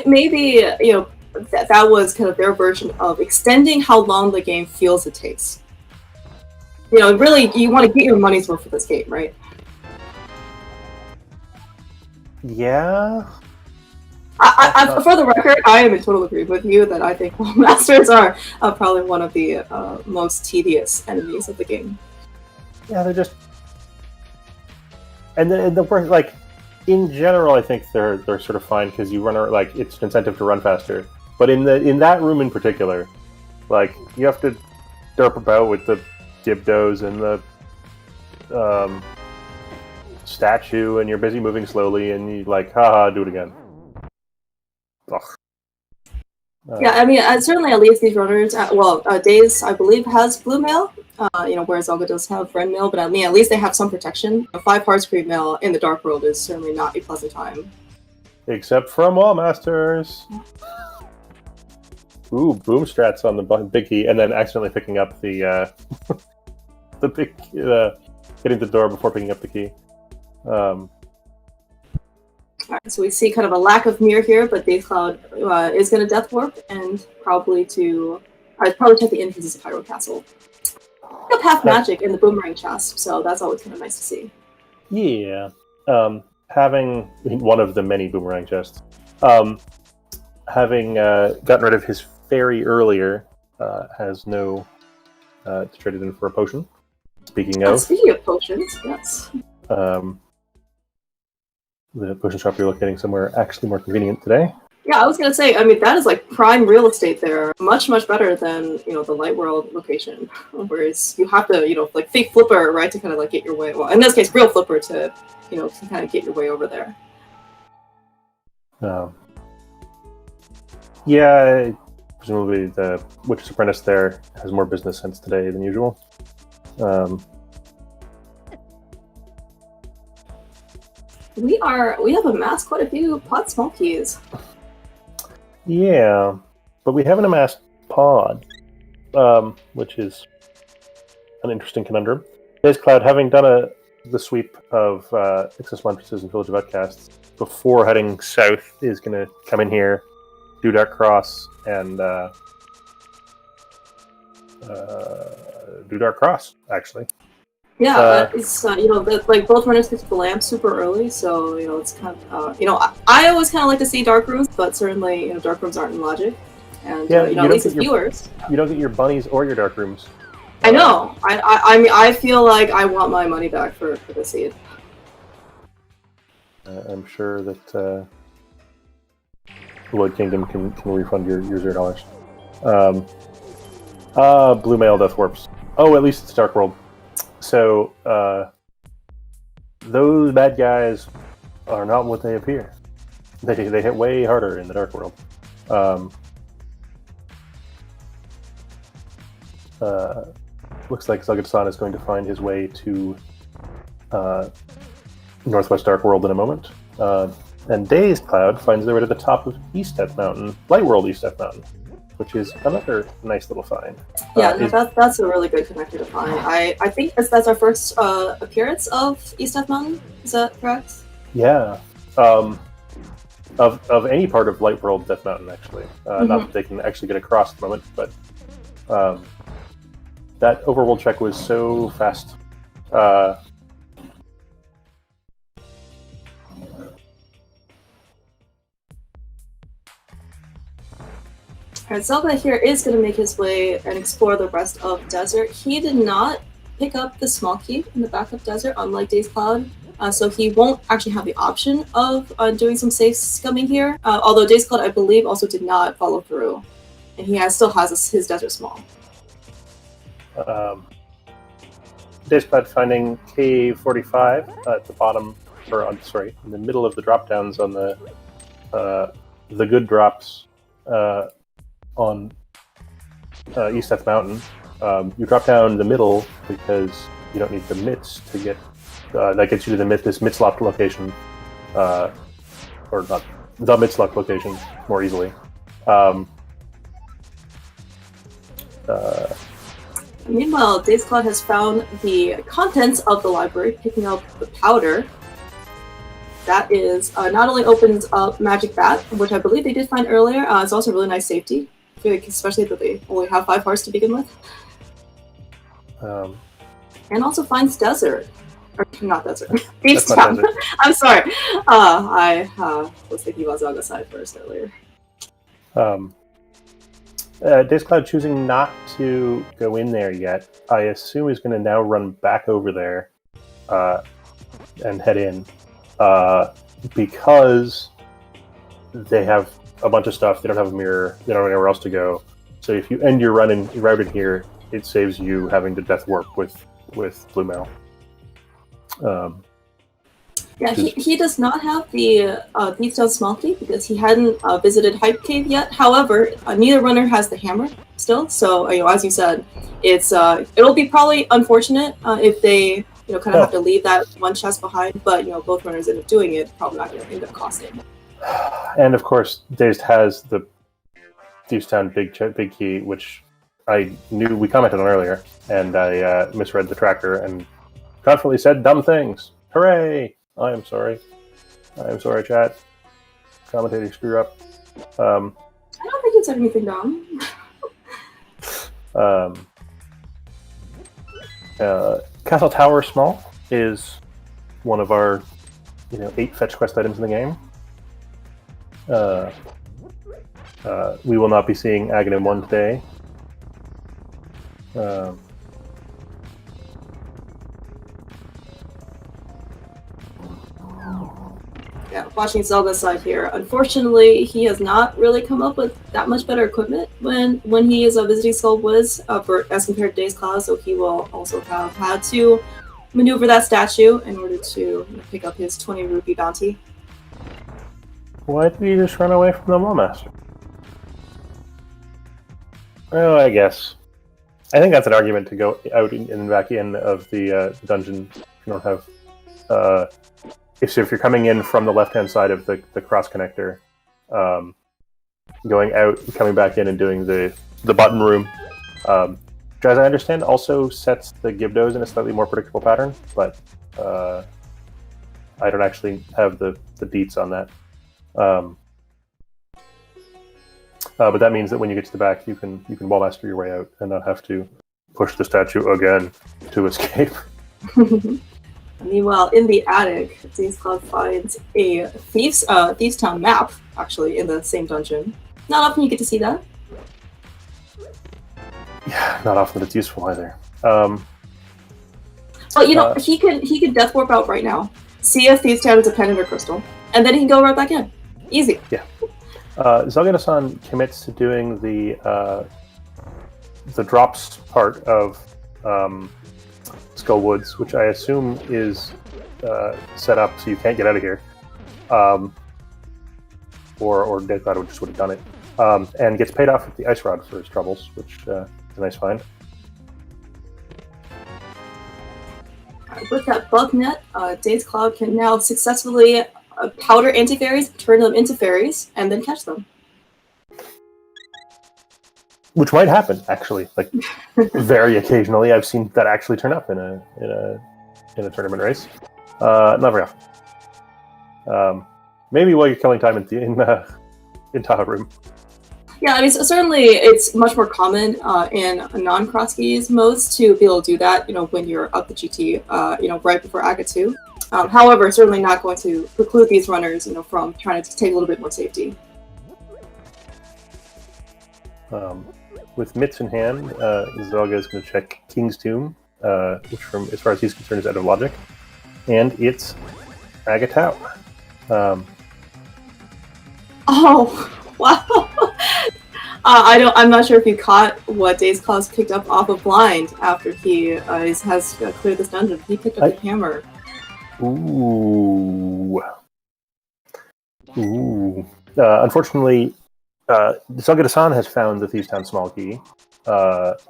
Maybe that was kind of their version of extending how long the game feels it takes. Really, you want to get your money's worth for this game, right? Yeah. For the record, I am in total agreement with you that I think wall masters are probably one of the most tedious enemies of the game. Yeah, they're just, and the worst, like, in general, I think they're sort of fine because you run, like, it's an incentive to run faster. But in that room in particular, like, you have to derp about with the dibdos and the statue, and you're busy moving slowly, and you like, haha, do it again. Ugh. Yeah, I mean, certainly at least these runners, Daze, I believe, has blue mail, whereas Zelda does have red mail, but I mean, at least they have some protection. 5 hearts per mail in the Dark World is certainly not a pleasant time. Except from Wall Masters. Ooh, boom strats on the big key, and then accidentally picking up the the big hitting the door before picking up the key. Alright, so we see kind of a lack of mirror here, but dazedcloud is going to Death Warp and probably take the entrances of Hyrule Castle. We have half magic in the boomerang chest, so that's always kind of nice to see. Yeah. Having one of the many boomerang chests, having gotten rid of his fairy earlier, has no to trade it in for a potion. Speaking of potions, yes. The potion shop you're locating somewhere actually more convenient today. Yeah, I was gonna say, I mean, that is like prime real estate there. Much, much better than, the Light World location. Whereas you have to, like fake flipper, right, to kind of like get your way, well, in this case, real flipper to kind of get your way over there. Yeah, presumably the Witch's Apprentice there has more business sense today than usual. We have amassed quite a few pod small keys. Yeah, but we haven't amassed pod, which is an interesting conundrum. dazedcloud, having done the sweep of Accessible Entrances in Village of Outcasts before heading south, is going to come in here, do Dark Cross, and do Dark Cross, actually. Yeah, it's like both runners picked up the lamp super early, so it's kind of I always kind of like to see dark rooms, but certainly dark rooms aren't in Logic, and at least as viewers, you don't get your bunnies or your dark rooms. I know. I mean, I feel like I want my money back for the seed. I'm sure that Lloyd Kingdom can refund your $0. Blue Mail Death Warps. Oh, at least it's Dark World. So, those bad guys are not what they appear. They hit way harder in the Dark World. Looks like zelgadissan is going to find his way to Northwest Dark World in a moment. And dazedcloud finds their way to the top of East Death Mountain, Light World East Death Mountain, which is another nice little find. Yeah, that's a really good connector to find. I think that's our first appearance of East Death Mountain. Is that correct? Yeah. Of any part of Light World Death Mountain, actually. Not that they can actually get across at the moment, but that overworld check was so fast. Alright, Zelda here is going to make his way and explore the rest of Desert. He did not pick up the small key in the back of Desert, unlike dazedcloud, so he won't actually have the option of doing some safe scumming here, although dazedcloud, I believe, also did not follow through, and he still has his Desert small. dazedcloud finding K45 at the bottom, or I'm sorry, in the middle of the drop downs on the good drops on East Death Mountain. You drop down the middle because you don't need the mitts to get. That gets you to this mitts locked location, or not the mitts locked location more easily. Meanwhile, dazedcloud has found the contents of the library, picking up the powder. That is not only opens up Magic Bat, which I believe they did find earlier. It's also really nice safety, especially that they only have 5 hearts to begin with. And also finds Desert. Or not Desert. Beast Town. I'm sorry. I was thinking about Zelda side first earlier. dazedcloud choosing not to go in there yet, I assume is going to now run back over there and head in. Because they have a bunch of stuff, they don't have a mirror, they don't have anywhere else to go. So if you end your route in here, it saves you having to death warp with Blue Mail. Yeah, he does not have the Beast Town small key because he hadn't visited Hype Cave yet. However, neither runner has the hammer still. So as you said, it'll be probably unfortunate if they kind of have to leave that one chest behind. But both runners end up doing it. Probably not going to end up costing. And of course, Dazed has the Thieves Town big key, which I knew we commented on earlier, and I misread the tracker and confidently said dumb things. Hooray! I am sorry. Chat. Commentating screw up. I don't think it's anything dumb. Castle Tower Small is one of our 8 fetch quest items in the game. We will not be seeing Aghanim 1 today. Yeah, watching Zelda's side here. Unfortunately, he has not really come up with that much better equipment when he is visiting Skull Woods as compared to dazedcloud, so he will also have had to maneuver that statue in order to pick up his 20 rupee bounty. Why did he just run away from the Lawmaster? Well, I guess. I think that's an argument to go out in the back end of the dungeon. You don't have... if you're coming in from the left-hand side of the cross connector, going out, coming back in and doing the button room, which as I understand also sets the Gibdos in a slightly more predictable pattern, but I don't actually have the deets on that. But that means that when you get to the back, you can wallmaster your way out and not have to push the statue again to escape. Meanwhile, in the attic, dazedcloud finds a Thieves Town map, actually, in the same dungeon. Not often you get to see that. Yeah, not often that it's useful either. Well, he could death warp out right now, see if Thieves Town is a pendant or crystal, and then he can go right back in. Easy. Yeah. Zelgadissan commits to doing the drops part of Skull Woods, which I assume is set up so you can't get out of here, or dazedcloud just would have done it, and gets paid off with the ice rod for his troubles, which is a nice find. With that bug net, dazedcloud can now successfully powder anti-fairies, turn them into fairies, and then catch them. Which might happen, actually. Like, very occasionally, I've seen that actually turn up in a tournament race. Not very often. Maybe while you're killing time in Tahoe Room. Yeah, I mean, certainly it's much more common in non-Crosskeys modes to be able to do that, when you're up the GT, right before Aga 2. However, certainly not going to preclude these runners, from trying to take a little bit more safety. With mitts in hand, Zelga is going to check King's Tomb, which, from as far as he's concerned, is out of logic, and it's Agatau. Oh, wow! I'm not sure if you caught what dazedcloud picked up off of blind after he has cleared this dungeon. He picked up the hammer. Ooh. Unfortunately, zelgadissan has found the Thieves' Town small key, but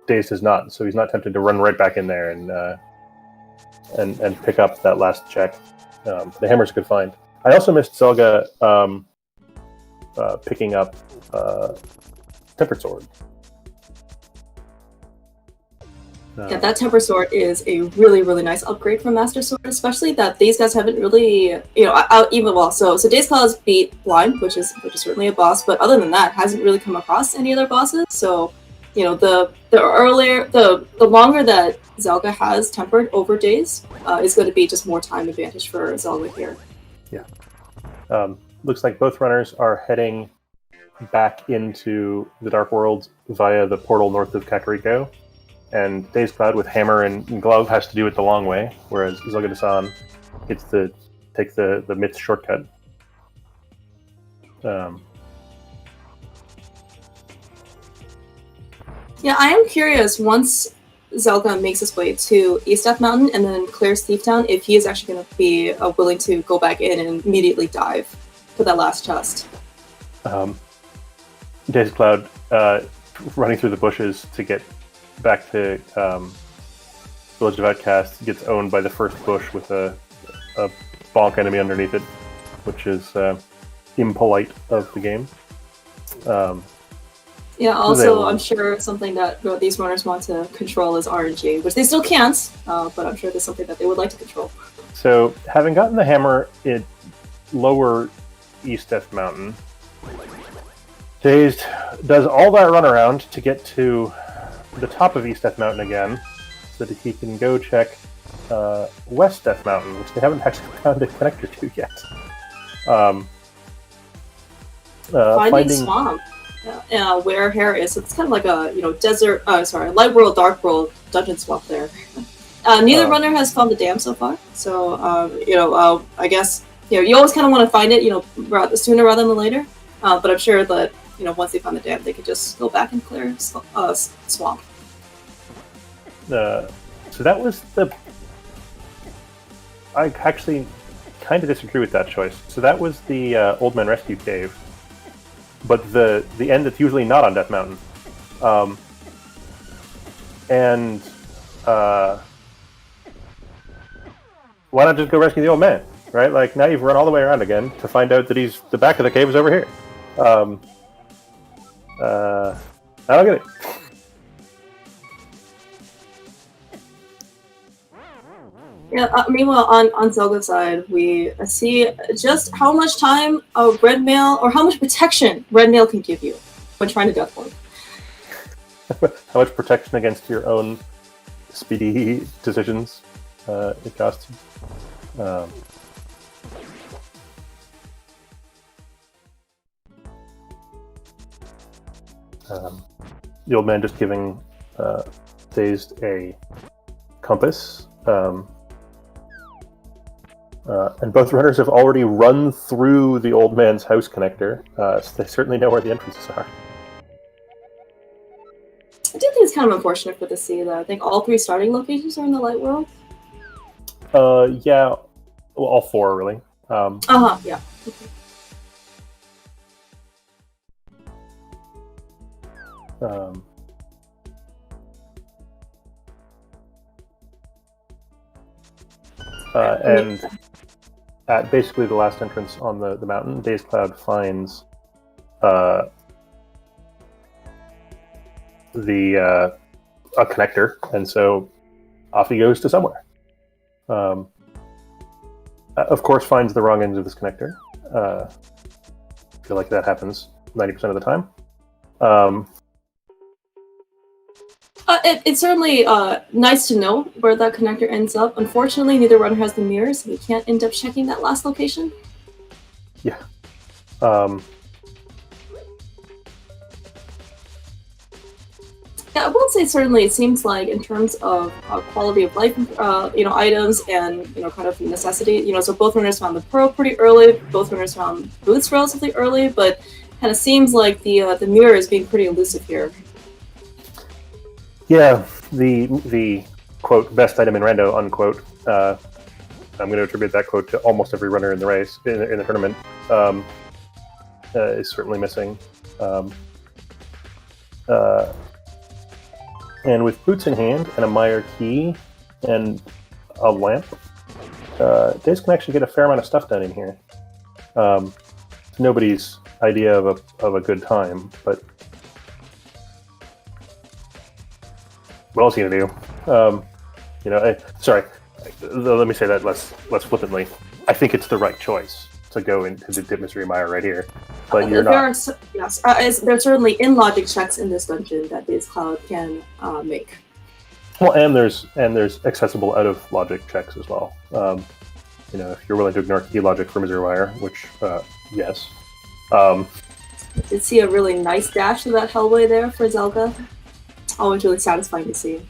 Dazed has not, so he's not tempted to run right back in there and pick up that last check. The hammer's a good find. I also missed Zelga picking up Tempered Sword. Yeah, that Temper Sword is a really, really nice upgrade from Master Sword, especially that these guys haven't really, So dazedcloud's beat Blind, which is certainly a boss, but other than that, hasn't really come across any other bosses. So, the longer that Zelga has Tempered over Daze, is going to be just more time advantage for Zelda here. Yeah. Looks like both runners are heading back into the Dark World via the portal north of Kakariko. And dazedcloud with hammer and glove has to do it the long way, whereas zelgadissan gets to take the myth shortcut. Yeah, I am curious, once Zelda makes his way to East Death Mountain and then clears Thief Town, if he is actually going to be willing to go back in and immediately dive for that last chest. Dazedcloud running through the bushes to get back to Village of Outcast gets owned by the first bush with a bonk enemy underneath it, which is impolite of the game. Yeah, also, I'm sure something that these runners want to control is RNG, which they still can't, but I'm sure there's something that they would like to control. So, having gotten the hammer at lower East Death Mountain, Dazed does all that runaround to get to the top of East Death Mountain again, so that he can go check West Death Mountain, which they haven't actually found a connector to yet. Finding Swamp, where Hair is. So it's kind of like a desert. Light World, Dark World dungeon swamp there. Neither runner has found the dam so far. So I guess you always kind of want to find it sooner rather than later. But I'm sure that once they find the dam, they could just go back and clear swamp. So that was I actually kind of disagree with that choice. So that was the Old Man Rescue Cave, but the end that's usually not on Death Mountain. Why not just go rescue the old man, right? Like, now you've run all the way around again to find out that the back of the cave is over here. I don't get it. Yeah, meanwhile, on Zelda's side, we see just how much time red mail, or how much protection red mail can give you when trying to death one. How much protection against your own speedy decisions it costs you. The old man just giving Dazed a compass. And both runners have already run through the old man's house connector, so they certainly know where the entrances are. I do think it's kind of unfortunate for the sea, though. I think all 3 starting locations are in the Light World. Yeah. Well, all 4, really. Yeah. And at basically the last entrance on the mountain, dazedcloud finds a connector, and so off he goes to somewhere. Of course, finds the wrong ends of this connector. I feel like that happens 90% of the time. It's certainly nice to know where that connector ends up. Unfortunately, neither runner has the mirrors, so we can't end up checking that last location. Yeah. Yeah, I will say certainly it seems like in terms of quality of life, items and, kind of necessity, so both runners found the pearl pretty early, both runners found boots relatively early, but kind of seems like the mirror is being pretty elusive here. Yeah, the quote, best item in rando, unquote, I'm going to attribute that quote to almost every runner in the race, in the tournament, is certainly missing. And with boots in hand and a Meyer key and a lamp, Daze can actually get a fair amount of stuff done in here. It's nobody's idea of a good time, but what else are you gonna do? Sorry, let me say that less flippantly. I think it's the right choice to go into the Mystery Mire right here, but you're not. There's certainly in-logic checks in this dungeon that dazedcloud can make. Well, and there's accessible out-of-logic checks as well. If you're willing to ignore key logic for Mystery Mire, which yes. I did see a really nice dash to that hellway there for Zelda. Always really satisfying to see.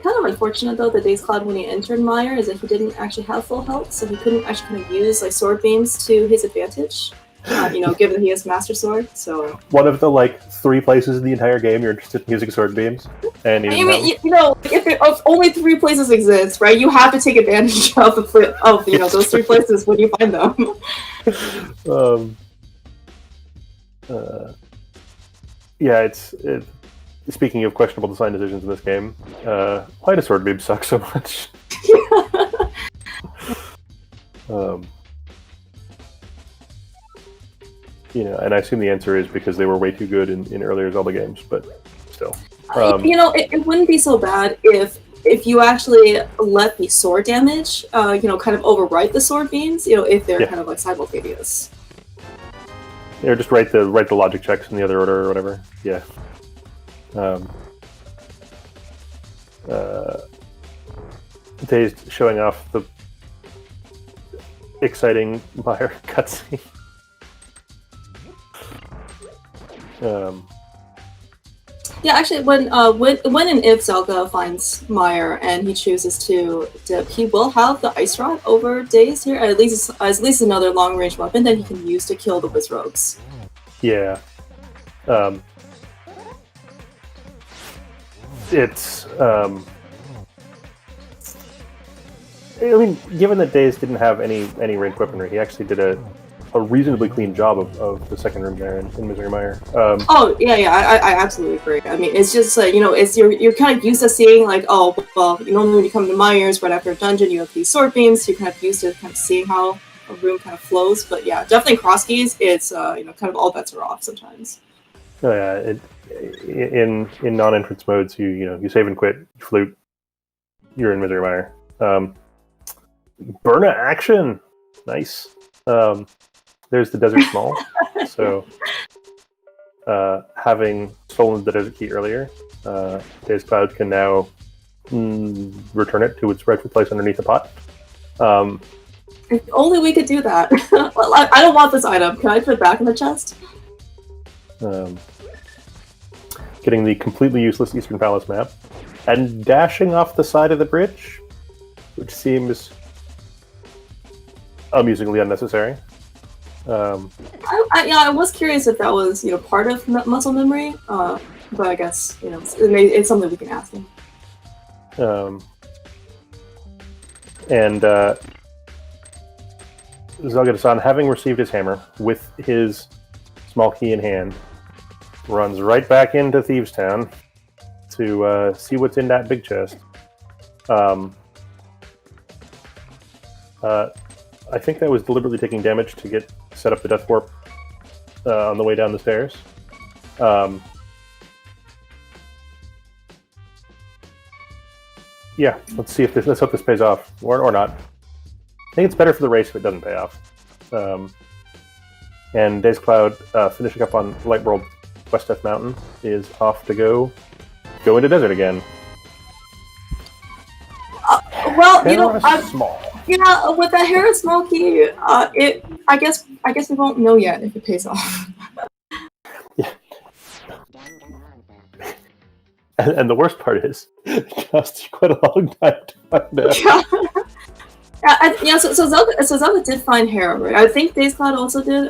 Kind of unfortunate though that dazedcloud when he entered Mire is that he didn't actually have full health, so he couldn't actually kind of use like sword beams to his advantage. Given that he has Master Sword, so one of the 3 places in the entire game you're interested in using sword beams, and if only 3 places exist, right? You have to take advantage of those 3 places when you find them. Speaking of questionable design decisions in this game, why does sword beams suck so much? And I assume the answer is because they were way too good in earlier Zelda games, but still. It wouldn't be so bad if you actually let the sword damage, kind of overwrite the sword beams, if they're kind of simultaneous. Or just write the logic checks in the other order or whatever. Yeah. Dazed showing off the exciting Mire cutscene. Yeah, actually, when and if Zelda finds Mire and he chooses to dip, he will have the Ice Rod over Daze here. At least another long range weapon that he can use to kill the Wizrogues. Yeah. It's given that Daze didn't have any ranged weaponry, he actually did a reasonably clean job of the second room there in Mystery Mire. I absolutely agree. I mean, it's just it's you're kind of used to seeing normally when you come to Mire's right after a dungeon, you have these sword beams, so you're kind of used to kind of seeing how a room kind of flows. But yeah, definitely Crosskeys, it's kind of all bets are off sometimes. Oh yeah, in non-entrance modes, you save and quit, you flute, you're in Mystery Mire. Burna action, nice. There's the Desert Small. So, having stolen the Desert Key earlier, dazedcloud can now return it to its rightful place underneath the pot. If only we could do that. Well, I don't want this item. Can I put it back in the chest? Getting the completely useless Eastern Palace map, and dashing off the side of the bridge, which seems amusingly unnecessary. I was curious if that was part of muscle memory, but I guess it's something we can ask him. Zelgadissan, having received his hammer with his small key in hand, runs right back into Thieves Town to see what's in that big chest. I think that was deliberately taking damage to get set up the death warp on the way down the stairs. Yeah, let's see if let's hope this pays off or not. I think it's better for the race if it doesn't pay off. And dazedcloud, finishing up on Light World West Death Mountain, is off to go into desert again. Well, you know, small. Yeah, with the Harrod small key, I guess we won't know yet if it pays off. Yeah. And the worst part is, it costs you quite a long time to find out. Yeah, so Zelda did find Hera, right? I think dazedcloud also did.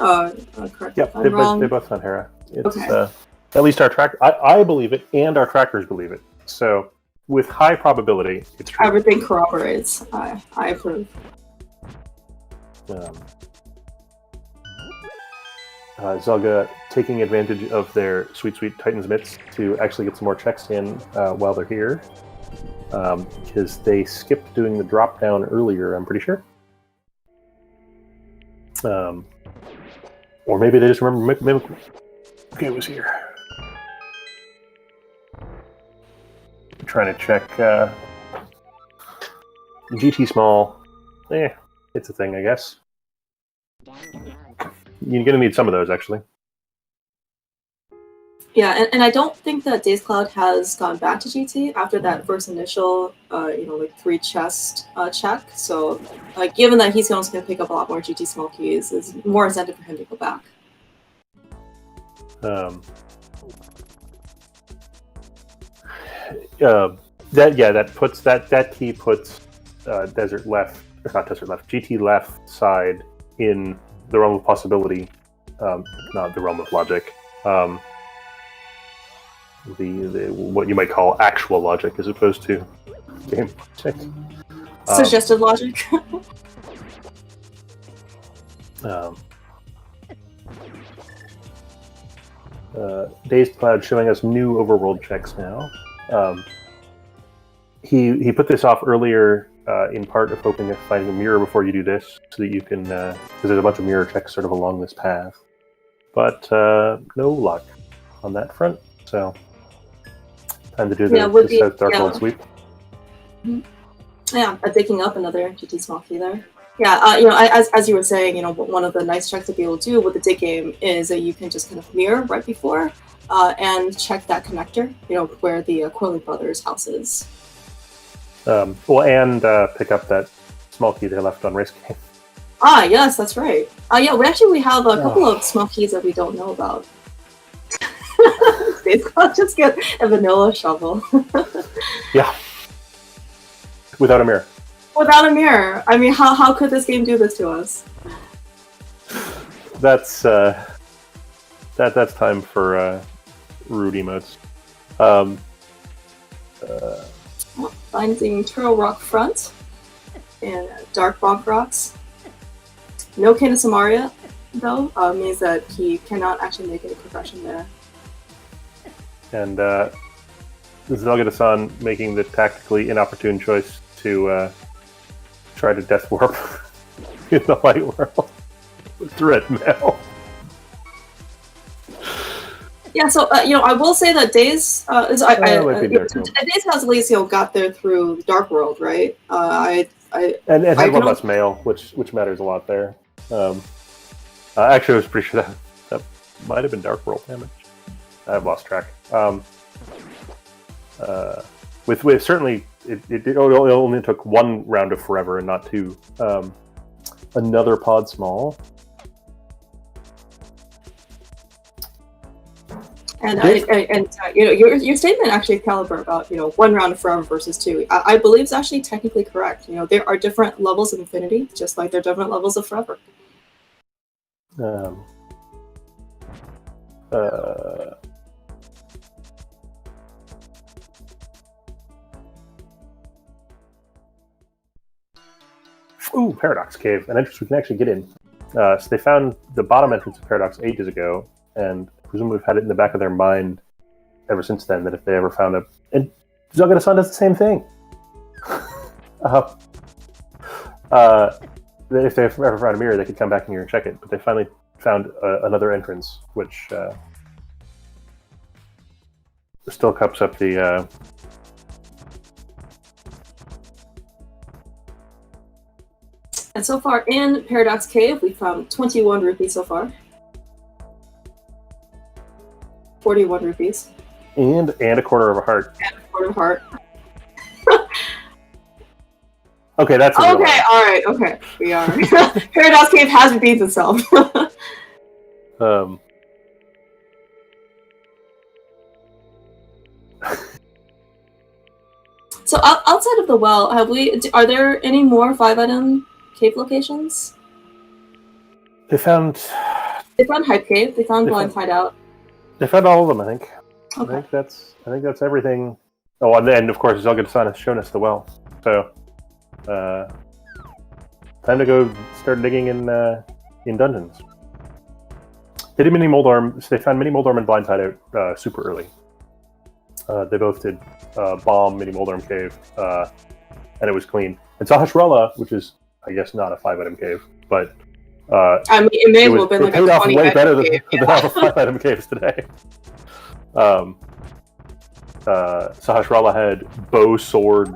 Correct me if I'm wrong. They both found Hera. It's, okay. At least our track, I believe it, and our trackers believe it. So, with high probability, it's true. Everything corroborates. I approve. Zelga taking advantage of their sweet Titan's Mitts to actually get some more checks in while they're here. Because they skipped doing the drop down earlier, I'm pretty sure. Or maybe they just remember Mimic. Okay, it was here. I'm trying to check GT small. It's a thing, I guess. You're going to need some of those, actually. Yeah, and I don't think that dazedcloud has gone back to GT after that first initial, like 3 chest check. So, given that he's also going to pick up a lot more GT small keys, there's more incentive for him to go back. That key puts desert left, or not desert left, GT left side in the realm of possibility, not the realm of logic. The what you might call actual logic as opposed to game logic. Suggested logic. dazedcloud showing us new overworld checks now. He put this off earlier in part of hoping to find a mirror before you do this, so that you can, because there's a bunch of mirror checks sort of along this path. But no luck on that front, so time to do the South Dark World sweep. Yeah, picking up another GT small key there. Yeah, as you were saying, one of the nice checks to be able to do with the dig game is that you can just kind of mirror right before and check that connector, where the Quilly Brothers house is. And pick up that small key they left on race game. Ah, yes, that's right. We have a couple of small keys that we don't know about. I'll just get a vanilla shovel. Yeah. Without a mirror. Without a mirror. I mean, how could this game do this to us? That's time for rude emotes. Finding Turtle Rock Front and Dark Bonk Rocks. No King of Samaria, though, means that he cannot actually make any progression there. And Zelgadissan making the tactically inopportune choice to try to death warp in the light world with red mail. Yeah, so I will say that Daze Daze has at least got there through Dark World, right? And it had one less mail, which matters a lot there. Actually, I was pretty sure that might have been Dark World damage. I've lost track. With certainly, it only took 1 round of Forever and not 2. Another pod small. And your statement actually, Caliber, about 1 round of Forever versus 2, I believe is actually technically correct. There are different levels of Infinity, just like there are different levels of Forever. Ooh, Paradox Cave, an entrance we can actually get in. So they found the bottom entrance of Paradox ages ago, and presumably have had it in the back of their mind ever since then, that if they ever found a... And zelgadissan does the same thing. If they ever found a mirror, they could come back in here and check it. But they finally found another entrance, which still cups up the... And so far in Paradox Cave, we found 21 rupees so far. 41 rupees. And a quarter of a heart. And a quarter of a heart. Okay, that's a okay. All right. Okay, we are. Paradox Cave has redeemed itself. So outside of the well, are there any more 5-item cave locations? They found Hype Cave. They found Blind Hideout. They found all of them, I think. Okay. I think that's everything. Oh, and of course, zelgadissan has shown us the well. So, time to go start digging in dungeons. They did Mini Moldorm. So they found Mini Moldorm and Blind Hideout super early. They both did Bomb, Mini Moldorm Cave, and it was clean. And Sahasrara, which is, I guess, not a 5-item cave, but I mean, it may have been like a 20-item way better than cave. all the 5-item caves today. Sahasrara had bow, sword,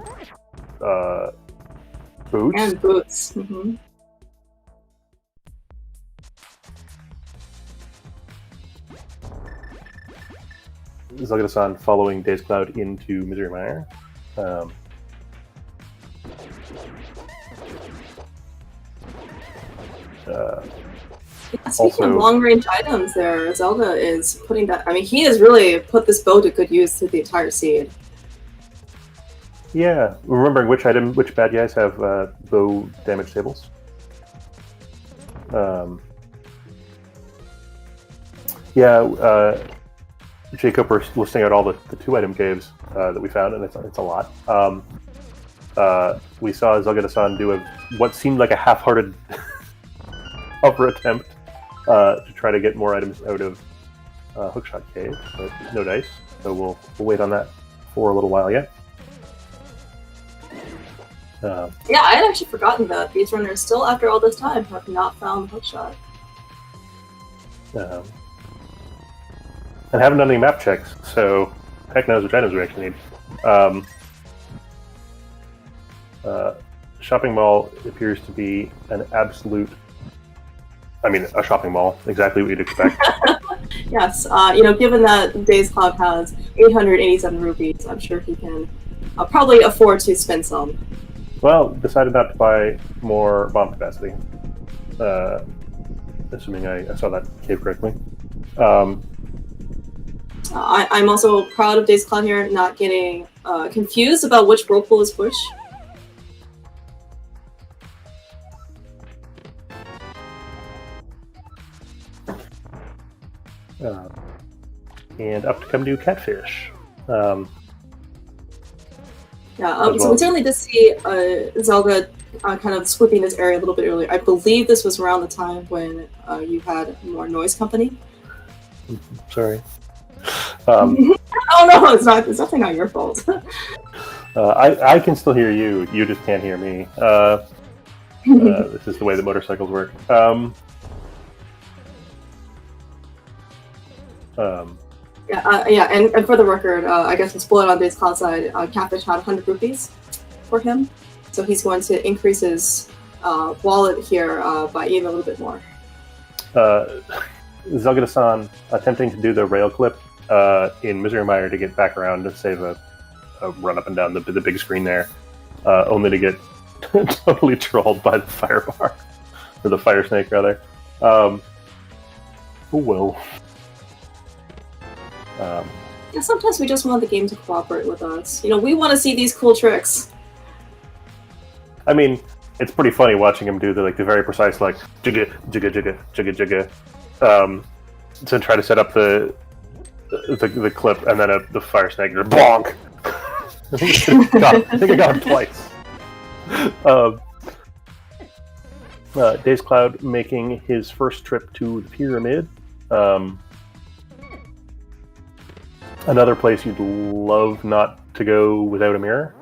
boots. And boots. Mm-hmm. zelgadissan following dazedcloud into Misery Mire. Speaking of long-range items there, Zelda is putting that... I mean, he has really put this bow to good use through the entire seed. Yeah, remembering which bad guys have bow damage tables. Jacob was listing out all the 2-item caves that we found, and it's a lot. We saw zelgadissan do what seemed like a half-hearted upper attempt to try to get more items out of Hookshot Cave, but no dice, so we'll wait on that for a little while yet. Yeah, I had actually forgotten that these runners, still after all this time, have not found Hookshot. And haven't done any map checks, so heck knows which items we actually need. Shopping mall appears to be an absolute... I mean, a shopping mall, exactly what you'd expect. Yes, given that dazedcloud has 887 rupees, I'm sure he can probably afford to spend some. Well, decided not to buy more bomb capacity. Assuming I saw that cave correctly. I'm also proud of dazedcloud here not getting confused about which whirlpool is which. And up to come do catfish. So we certainly did see Zelda kind of swooping this area a little bit earlier. I believe this was around the time when you had more noise company. Sorry. Oh no, it's definitely not your fault. I can still hear you. You just can't hear me. This is the way that motorcycles work. And for the record, I guess we'll spoil it on dazedcloud side. Catfish had 100 rupees for him, so he's going to increase his wallet here by even a little bit more. zelgadissan attempting to do the rail clip in Misery Mire to get back around to save a run up and down the big screen there, only to get totally trolled by the fire bar, or the fire snake rather. Oh well. Sometimes we just want the game to cooperate with us. We want to see these cool tricks. I mean, it's pretty funny watching him do the very precise jigga jigga jigga jigga jigga, to try to set up the clip, and then the fire snake bonk. I think I got him twice. dazedcloud making his first trip to the pyramid. Another place you'd love not to go without a mirror.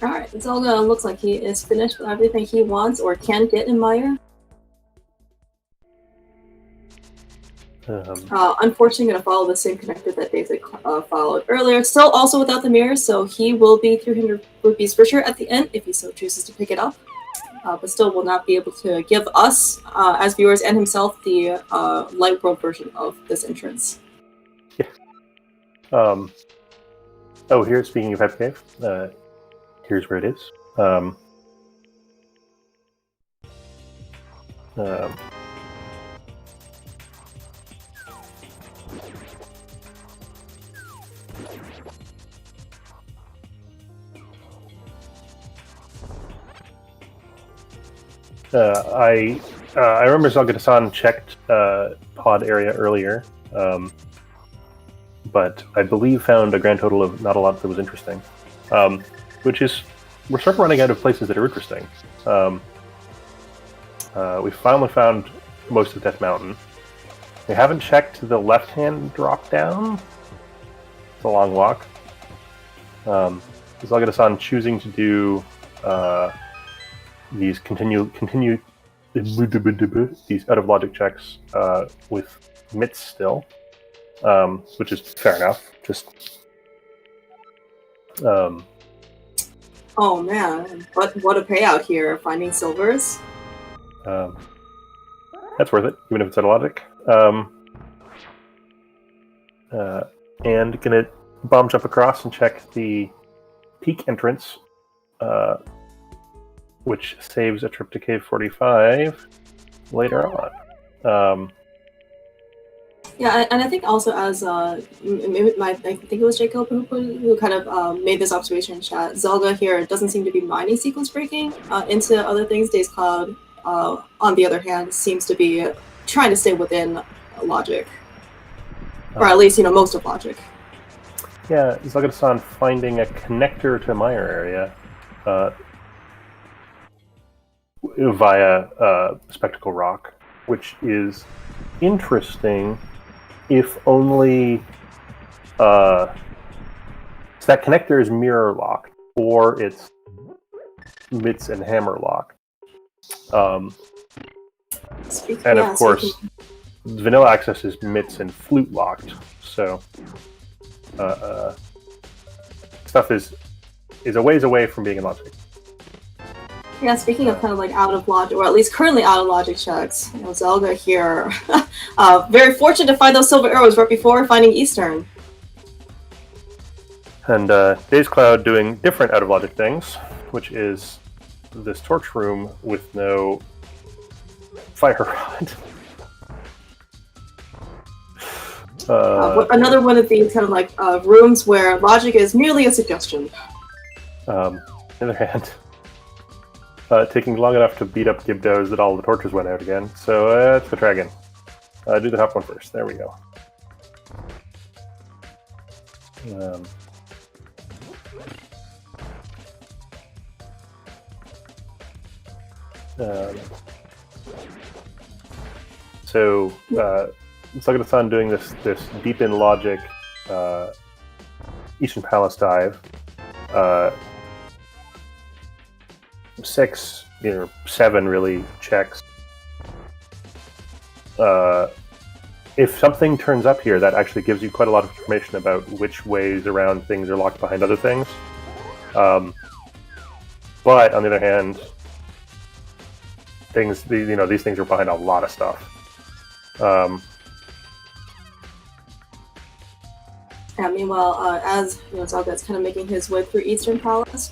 Alright, Zelda looks like he is finished with everything he wants or can get in Mire. Unfortunately, going to follow the same connector that David followed earlier. Still also without the mirror, so he will be 300 rupees for sure at the end if he so chooses to pick it up. But still will not be able to give us, as viewers, and himself, the light world version of this entrance. Yeah. Here, speaking of Head Cave, here's where it is. I remember zelgadissan checked pod area earlier, but I believe found a grand total of not a lot that was interesting. Which is, we're sort of running out of places that are interesting. We finally found most of Death Mountain. We haven't checked the left-hand drop-down. It's a long walk. zelgadissan choosing to do these these out-of-logic checks with mitts still, which is fair enough. Just oh man, what a payout here, finding silvers. That's worth it, even if it's out of logic. And gonna bomb jump across and check the peak entrance, which saves a trip to Cave 45 later on. Yeah, and I think also as I think it was Jacob who kind of made this observation in chat. Zelda here doesn't seem to be minding sequence breaking into other things. dazedcloud, on the other hand, seems to be trying to stay within logic, or at least most of logic. Yeah, zelgadissan finding a connector to Mire area via Spectacle Rock, which is interesting. If only so that connector is mirror locked, or it's mitts and hammer locked. And of course, vanilla access is mitts and flute locked. So stuff is a ways away from being in logic. Yeah, speaking of kind of like out of logic, or at least currently out of logic checks, Zelda here, very fortunate to find those silver arrows right before finding Eastern. And dazedcloud doing different out of logic things, which is this torch room with no fire rod. Another one of these kind of like rooms where logic is merely a suggestion. On the other hand, taking long enough to beat up Gibdos that all the torches went out again. So let's go try again. Do the top one first. There we go. So zelgadissan doing this deep in logic Eastern Palace dive. 6 or 7 really checks. If something turns up here, that actually gives you quite a lot of information about which ways around things are locked behind other things. But on the other hand, these things are behind a lot of stuff. Yeah, meanwhile, as Zelda's kind of making his way through Eastern Palace,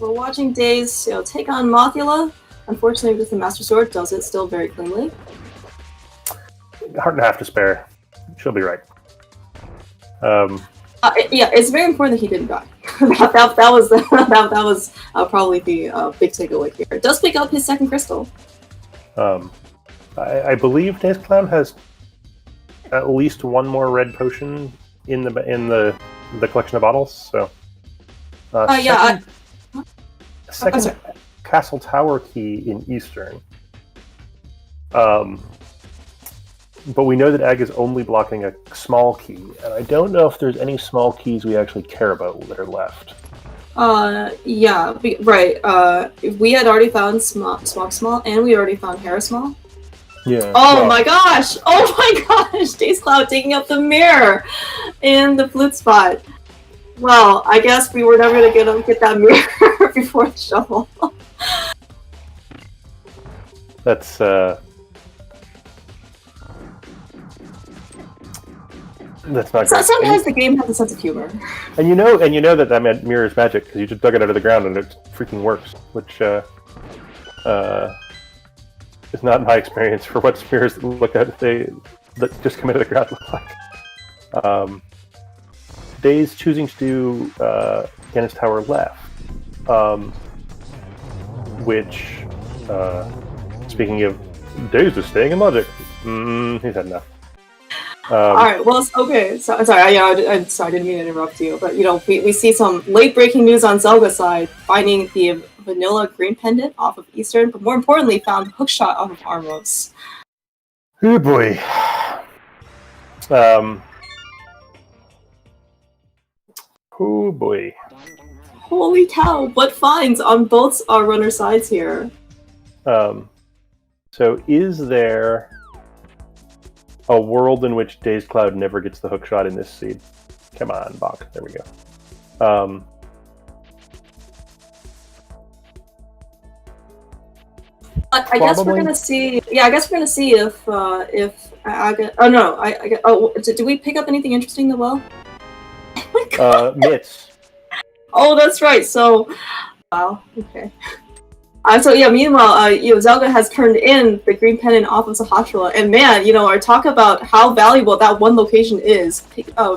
we're watching Daze take on Mothula. Unfortunately, with the Master Sword, does it still very cleanly. Heart and a half to spare. She'll be right. Yeah, it's very important that he didn't die. that was probably the big takeaway here. It does pick up his second crystal. I believe dazedcloud has at least one more red potion in the collection of bottles. So, second castle tower key in Eastern. But we know that Ag is only blocking a small key, and I don't know if there's any small keys we actually care about that are left. Yeah, right. We had already found Small, and we already found Harrismall. Yeah. Oh my gosh! Oh my gosh! dazedcloud taking up the mirror in the flute spot. Well, I guess we were never gonna get that mirror before the shovel. That's not great. Sometimes the game has a sense of humor. And you know that mirror is magic because you just dug it out of the ground and it freaking works, which is not my experience for what mirrors that just come out of the ground look like. Daze choosing to do Gannis Tower left, which, speaking of Daze is staying in logic. He's had enough. Alright, well, okay, so, I'm sorry, I'm sorry, I didn't mean to interrupt you, but, we see some late-breaking news on Zelda's side, finding the vanilla green pendant off of Eastern, but more importantly, found hookshot off of Armos. Oh boy. Oh boy. Holy cow, what finds on both our runner sides here? So is there a world in which dazedcloud never gets the hookshot in this seed? Come on, Bach. There we go. I guess we're gonna see. Yeah, I guess we're gonna see if I get. Oh no, did we pick up anything interesting in the well? Oh my god. Mitts. Oh, that's right. So, wow. Okay. So yeah. Meanwhile, Zelda has turned in the green pendant off of Sahasrahla, and man, our talk about how valuable that one location is.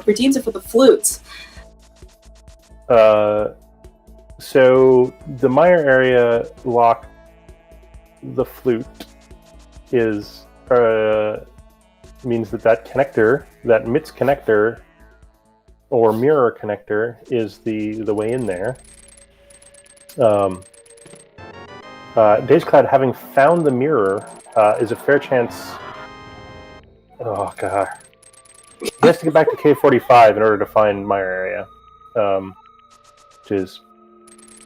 Redeems it for the flute. So the Meyer area lock. The flute is means that connector, that MITS connector or mirror connector, is the way in there. dazedcloud, having found the mirror, is a fair chance. Oh god, he has to get back to K45 in order to find Meyer area, which is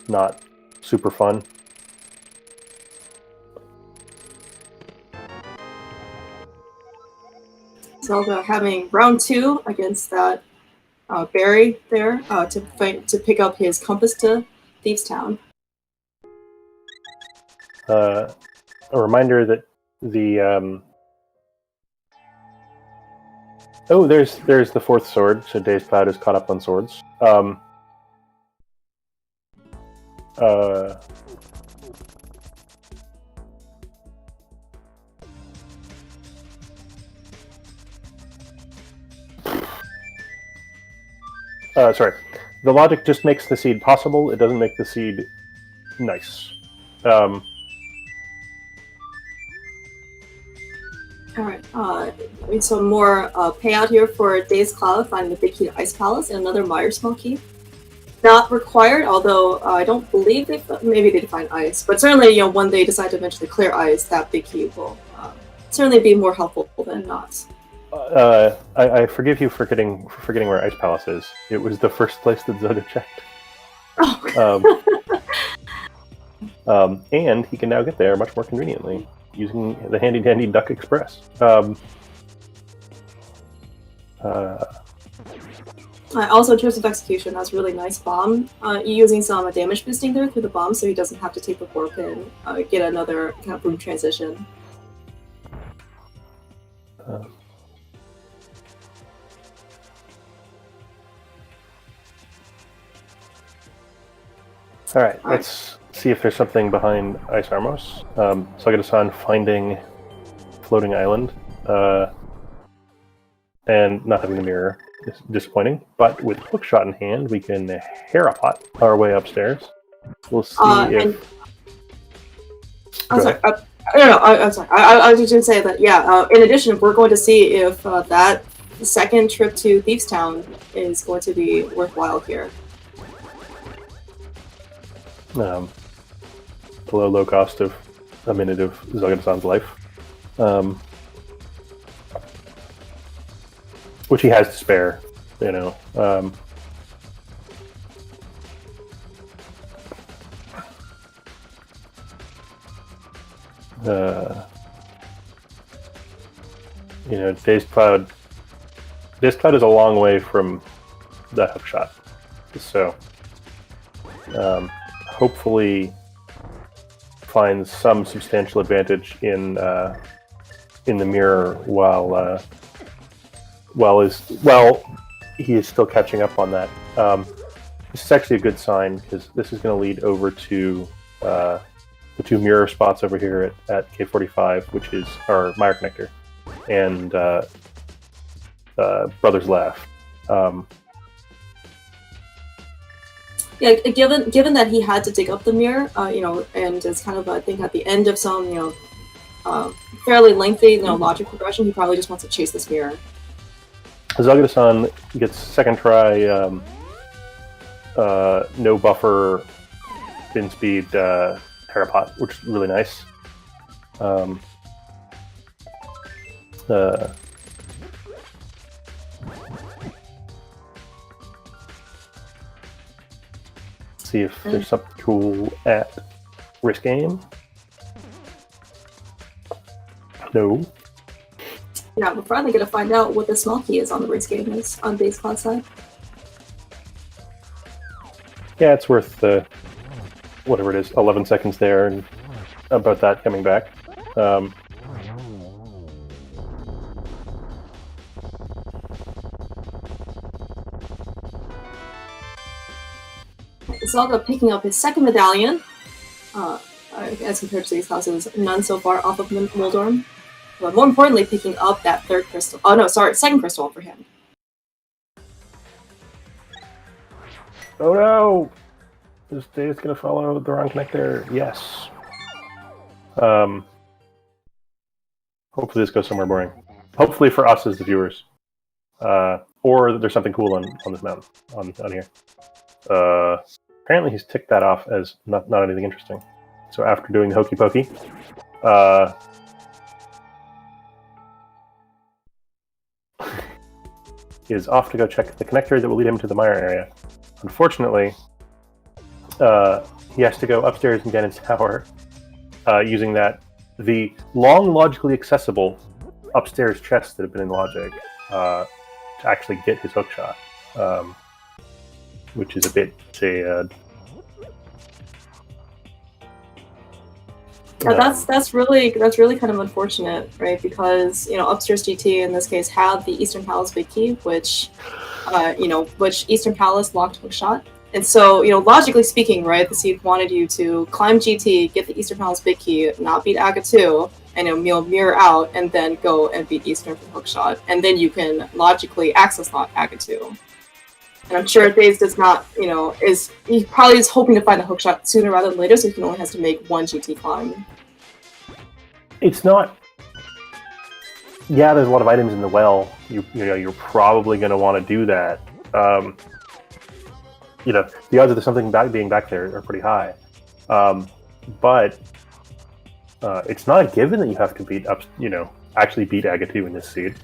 not super fun. Zelda having round 2 against that Barry there to pick up his compass to Thieves Town. A reminder that the there's the fourth sword. So dazedcloud is caught up on swords. Sorry. The logic just makes the seed possible. It doesn't make the seed nice. Alright, some more payout here for dazedcloud, finding the big key to Ice Palace, and another Meyer small key. Not required, although I don't believe maybe they define ice, but certainly, when they decide to eventually clear ice, that big key will certainly be more helpful than not. I forgive you for forgetting where Ice Palace is. It was the first place that Zelda checked. Oh. And he can now get there much more conveniently using the handy-dandy Duck Express. Also, in terms of execution, that's a really nice bomb. Using some damage boosting there through the bomb, so he doesn't have to take the warp and get another kind of boom transition. Alright, let's see if there's something behind Ice Armos. zelgadissan finding floating island, and not having the mirror is disappointing, but with hookshot in hand, we can Harapot our way upstairs. We'll see if... I'm sorry, No, I'm sorry. I was just going to say that, yeah, in addition, we're going to see if that second trip to Thieves Town is going to be worthwhile here. Below low cost of a minute of Zelgadissan's life. Which he has to spare, you know. You know, dazedcloud is a long way from the hookshot, so hopefully finds some substantial advantage in the mirror while he is still catching up on that. This is actually a good sign because this is going to lead over to the two mirror spots over here at K45, which is our Mire connector, and Brothers Left. Yeah, given that he had to dig up the mirror, you know, and it's kind of, I think, at the end of some, you know, fairly lengthy, you know, logic progression, he probably just wants to chase this mirror. Zelgadissan gets second try, no buffer, spin speed, Terrapot, which is really nice. See if there's something cool at Risk Game. No. Yeah, we're finally going to find out what the small key is on the Risk Game is on dazedcloud side. Yeah, it's worth whatever it is, 11 seconds there, and about that coming back. Zelda picking up his second medallion, as compared to these houses, none so far off of Moldorm. But more importantly, picking up that third crystal. Oh no, sorry, second crystal for him. Oh no! This day is going to follow the wrong connector. Yes. Hopefully this goes somewhere boring. Hopefully for us as the viewers. Or there's something cool on this mountain, on here. Apparently he's ticked that off as not anything interesting. So after doing the hokey pokey, he is off to go check the connector that will lead him to the Mire area. Unfortunately, he has to go upstairs in Ganon's tower, using the long logically accessible upstairs chests that have been in logic, to actually get his hookshot, which is a bit sad. Yeah, that's really kind of unfortunate, right? Because, you know, upstairs GT in this case had the Eastern Palace big key, which Eastern Palace locked hookshot. And so, you know, logically speaking, right, the seed wanted you to climb GT, get the Eastern Palace big key, not beat Aga 2, and, you know, mirror out, and then go and beat Eastern for hookshot. And then you can logically access lock Aga 2. And I'm sure Daze does not, you know, he probably is hoping to find the hookshot sooner rather than later, so he only has to make one GT climb. It's not. Yeah, there's a lot of items in the well. You know, you're probably going to want to do that. You know, the odds of something being back there are pretty high. But it's not a given that you have to beat up. You know, actually beat Aga 2 in this seed.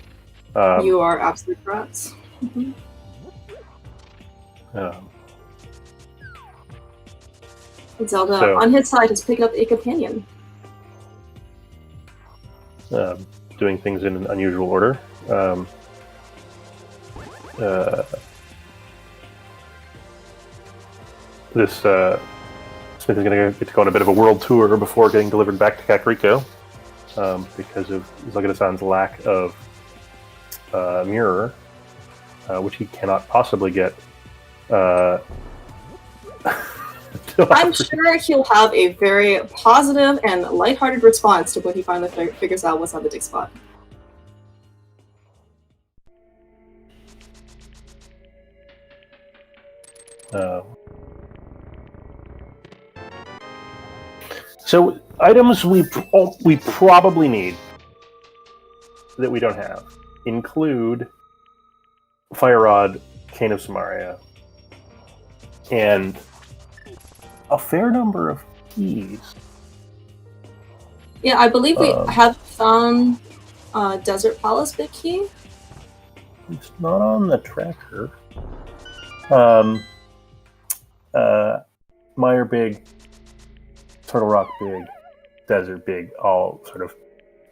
You are absolutely correct. Mm-hmm. Zelda, on his side, has picked up a companion. Doing things in an unusual order. This Smith is going to get to go on a bit of a world tour before getting delivered back to Kakariko, because of Zelgadissan's lack of mirror, which he cannot possibly get. I'm sure he'll have a very positive and lighthearted response to when he finally figures out what's on the dig spot. So items we probably need that we don't have include Fire Rod, Cane of Samaria, and a fair number of keys. Yeah, I believe we have found Desert Palace big key. It's not on the tracker. Mire big, Turtle Rock big, Desert big, all sort of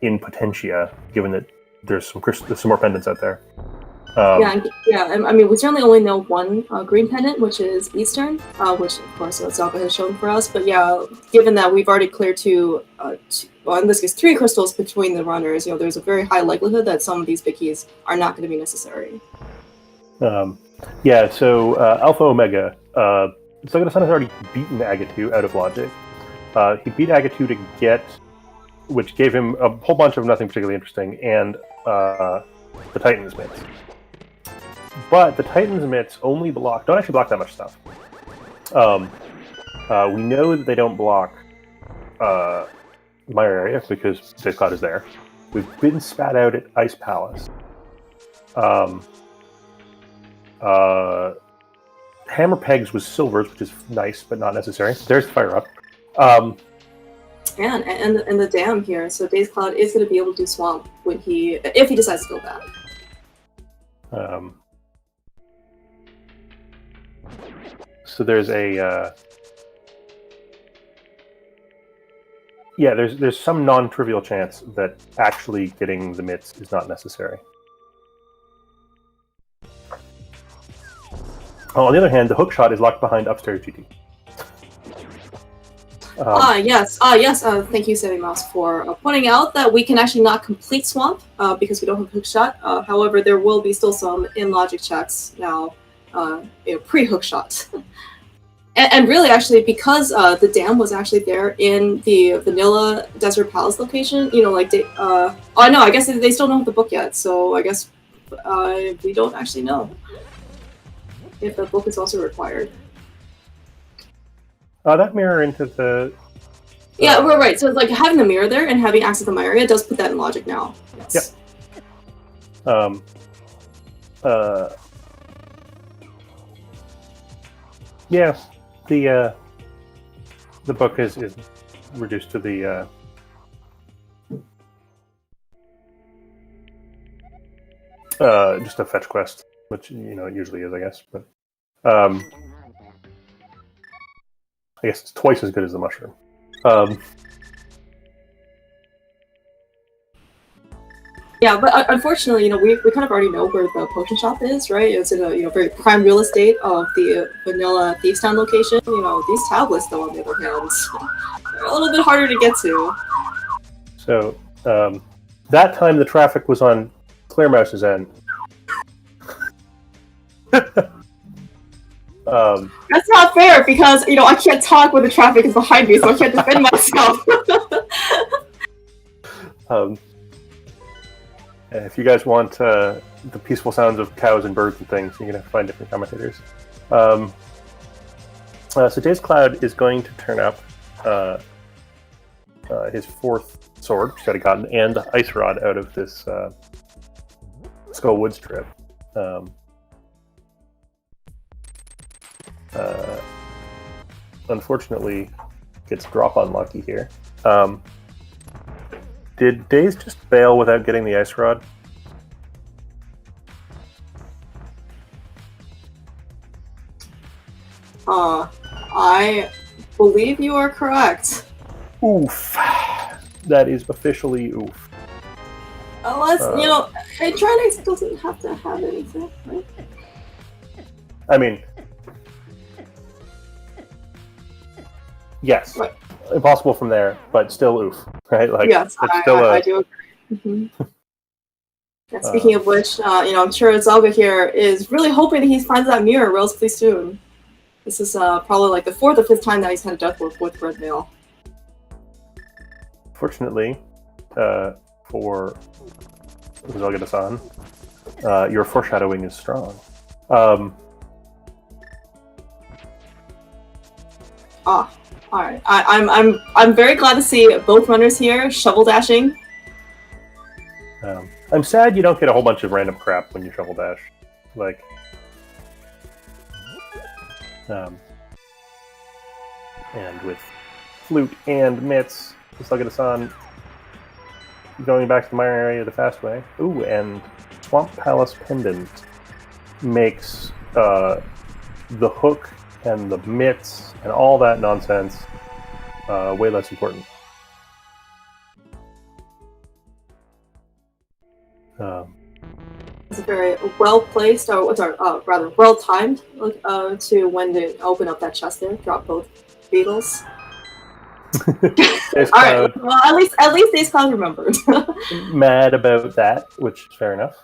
in potentia, given that there's some more pendants out there. Yeah. I mean, we certainly only know one green pendant, which is Eastern, which of course Zelda has shown for us. But yeah, given that we've already cleared well, in this case, 3 crystals between the runners, there's a very high likelihood that some of these big keys are not going to be necessary. Yeah. So Alpha Omega, zelgadissan has already beaten Agatu out of Logic. He beat Agatu to get, which gave him a whole bunch of nothing particularly interesting, and the Titan's Mitts. But the Titan's Mitts don't actually block that much stuff. We know that they don't block Mire area because dazedcloud is there. We've been spat out at Ice Palace. Hammer Pegs was silvers, which is nice, but not necessary. There's the Fire Up. And the dam here, so dazedcloud is going to be able to do swamp if he decides to go back. So there's there's some non-trivial chance that actually getting the mitts is not necessary. On the other hand, the hook shot is locked behind upstairs GT. Yes. Thank you, Saving Mouse, for pointing out that we can actually not complete swamp because we don't have hook shot. However, there will be still some in logic checks now, pre-hook shot. And really, actually, because the dam was actually there in the vanilla Desert Palace location, I guess they still don't have the book yet, so I guess we don't actually know if the book is also required. That mirror into the... Yeah, we're right. So it's like having the mirror there and having access to my area does put that in logic now. Yes. Yep. Yeah, the book is reduced to the just a fetch quest, which it usually is, I guess. But I guess it's twice as good as the mushroom. Yeah, but unfortunately, we kind of already know where the potion shop is, right? It's in a very prime real estate of the vanilla Thieves Town location. These tablets, though, on the other hand, they're a little bit harder to get to. So that time the traffic was on Claire Mouse's end. That's not fair because I can't talk when the traffic is behind me, so I can't defend myself. If you guys want the peaceful sounds of cows and birds and things, you're going to find different commentators. So dazedcloud is going to turn up his 4th sword, which he's already gotten, and the ice rod out of this Skull Woods trip. Unfortunately, gets drop unlucky here. Did Daze just bail without getting the ice rod? I believe you are correct. Oof. That is officially oof. Unless, Trinex doesn't have to have anything, right? I mean, yes. Right. Impossible from there, but still oof, right? Yes, I do agree. Mm-hmm. Yeah, speaking of which, I'm sure Zelda here is really hoping that he finds that mirror relatively soon. This is probably the 4th or 5th time that he's had a death loop with Red Mail. Fortunately, for zelgadissan, your foreshadowing is strong. All right, I'm very glad to see both runners here shovel dashing. I'm sad you don't get a whole bunch of random crap when you shovel dash, like. And with flute and mitts, zelgadissan going back to the minor area the fast way. Ooh, and Swamp Palace Pendant makes the hook and the mitts and all that nonsense way less important. It's very well placed, or rather well timed, to when to open up that chest there. Drop both beetles. All right. Well, at least dazedcloud remembered. Mad about that, which is fair enough.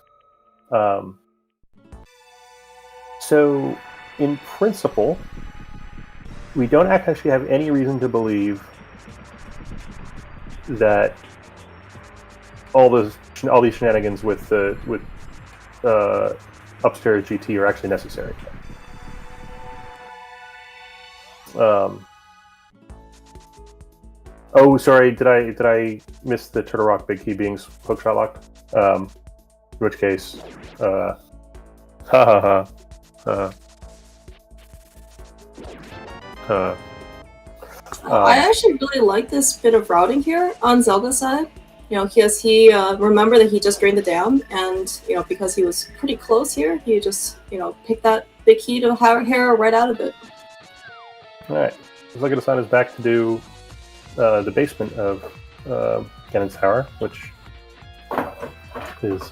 So, in principle, we don't actually have any reason to believe that all these shenanigans with upstairs GT are actually necessary. Oh, sorry. Did I miss the Turtle Rock Big Key being hookshot locked? In which case, I actually really like this bit of routing here on Zelda's side. Because he remember that he just drained the dam, and because he was pretty close here, he just picked that big key to hair right out of it. All right, zelgadissan is back to do the basement of Ganon's Tower, which is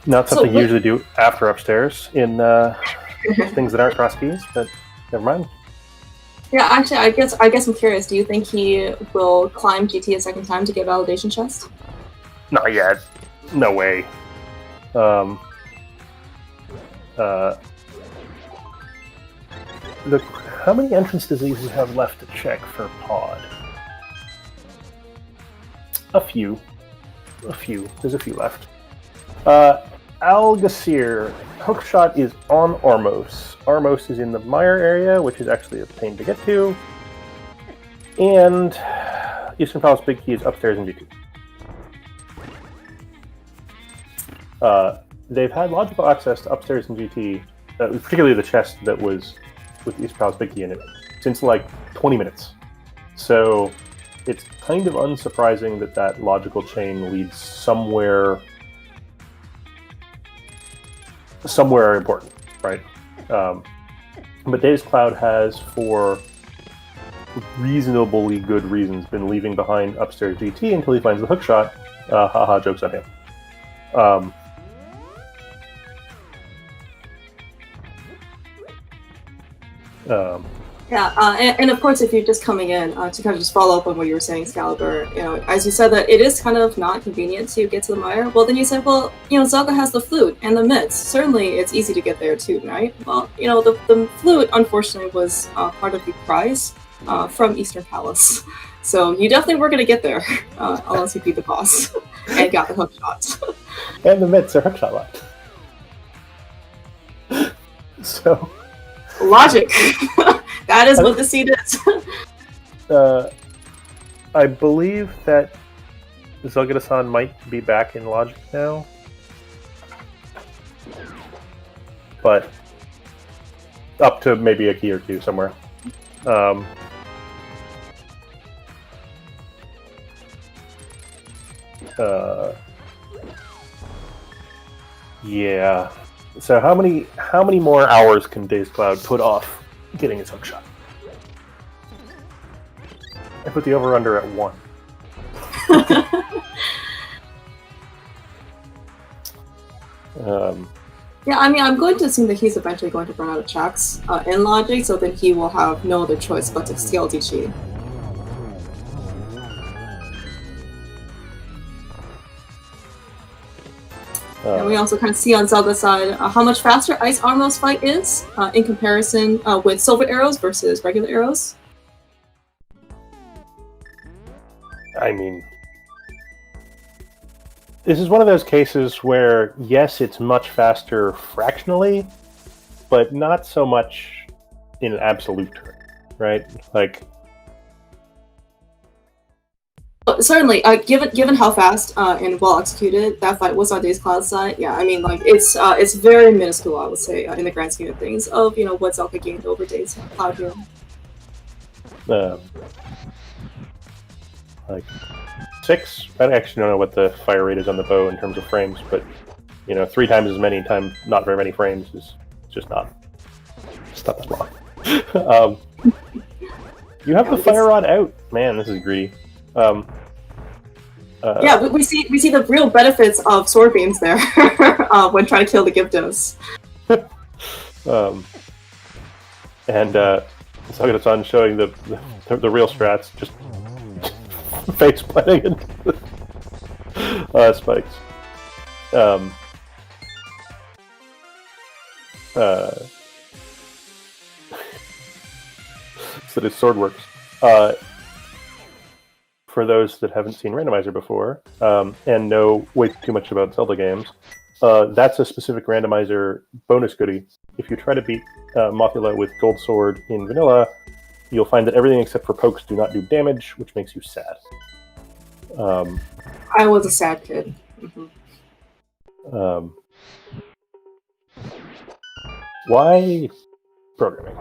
not something you usually do after upstairs in things that aren't Crosskeys, but never mind. Yeah, actually, I guess I'm curious. Do you think he will climb GT a second time to get validation chest? Not yet. No way. Look, how many entrance diseases have left to check for Pod? A few. There's a few left. Algasir. Hookshot is on Armos. Armos is in the Mire area, which is actually a pain to get to. And Eastern Palace Big Key is upstairs in GT. They've had logical access to upstairs in GT, particularly the chest that was with Eastern Palace Big Key in it, since like 20 minutes. So it's kind of unsurprising that logical chain leads somewhere important, right? But dazedcloud has, for reasonably good reasons, been leaving behind upstairs GT until he finds the hookshot. Haha, joke's on him. And of course, if you're just coming in to kind of just follow up on what you were saying, Excalibur, as you said that it is kind of not convenient to get to the Mire. Well, then you said, well, Zelda has the flute and the mitts. Certainly, it's easy to get there too, right? Well, the flute unfortunately was part of the prize from Eastern Palace, so you definitely were going to get there unless you beat the boss and got the hook shots. And the mitts are hookshot locked. So. Logic. That is what the seed is. I believe that zelgadissan might be back in Logic now. But up to maybe a key or two somewhere. Yeah. So how many more hours can dazedcloud put off getting his hookshot? I put the over-under at 1. Yeah, I mean, I'm going to assume that he's eventually going to run out of checks in Logic, so then he will have no other choice but to steal DG. And we also kind of see on Zelda's side how much faster Ice Armor's fight is in comparison with Silver Arrows versus regular arrows. I mean, this is one of those cases where, yes, it's much faster fractionally, but not so much in absolute terms, right? Like, certainly, given how fast and well executed that fight was on dazedcloud's side, yeah, I mean, like it's very minuscule, I would say, in the grand scheme of things, of what Zelda gained over dazedcloud here. Like 6. I actually don't know what the fire rate is on the bow in terms of frames, but 3 times as many times not very many frames is just not. It's not that long. You have the fire rod out, man. This is greedy. Yeah, we see the real benefits of sword beams there when trying to kill the Gyptos. And zelgadissan showing the real strats, just face planting into spikes. So this sword works. For those that haven't seen Randomizer before and know way too much about Zelda games, that's a specific Randomizer bonus goodie. If you try to beat Mothula with Gold Sword in vanilla, you'll find that everything except for pokes do not do damage, which makes you sad. I was a sad kid. Why programming?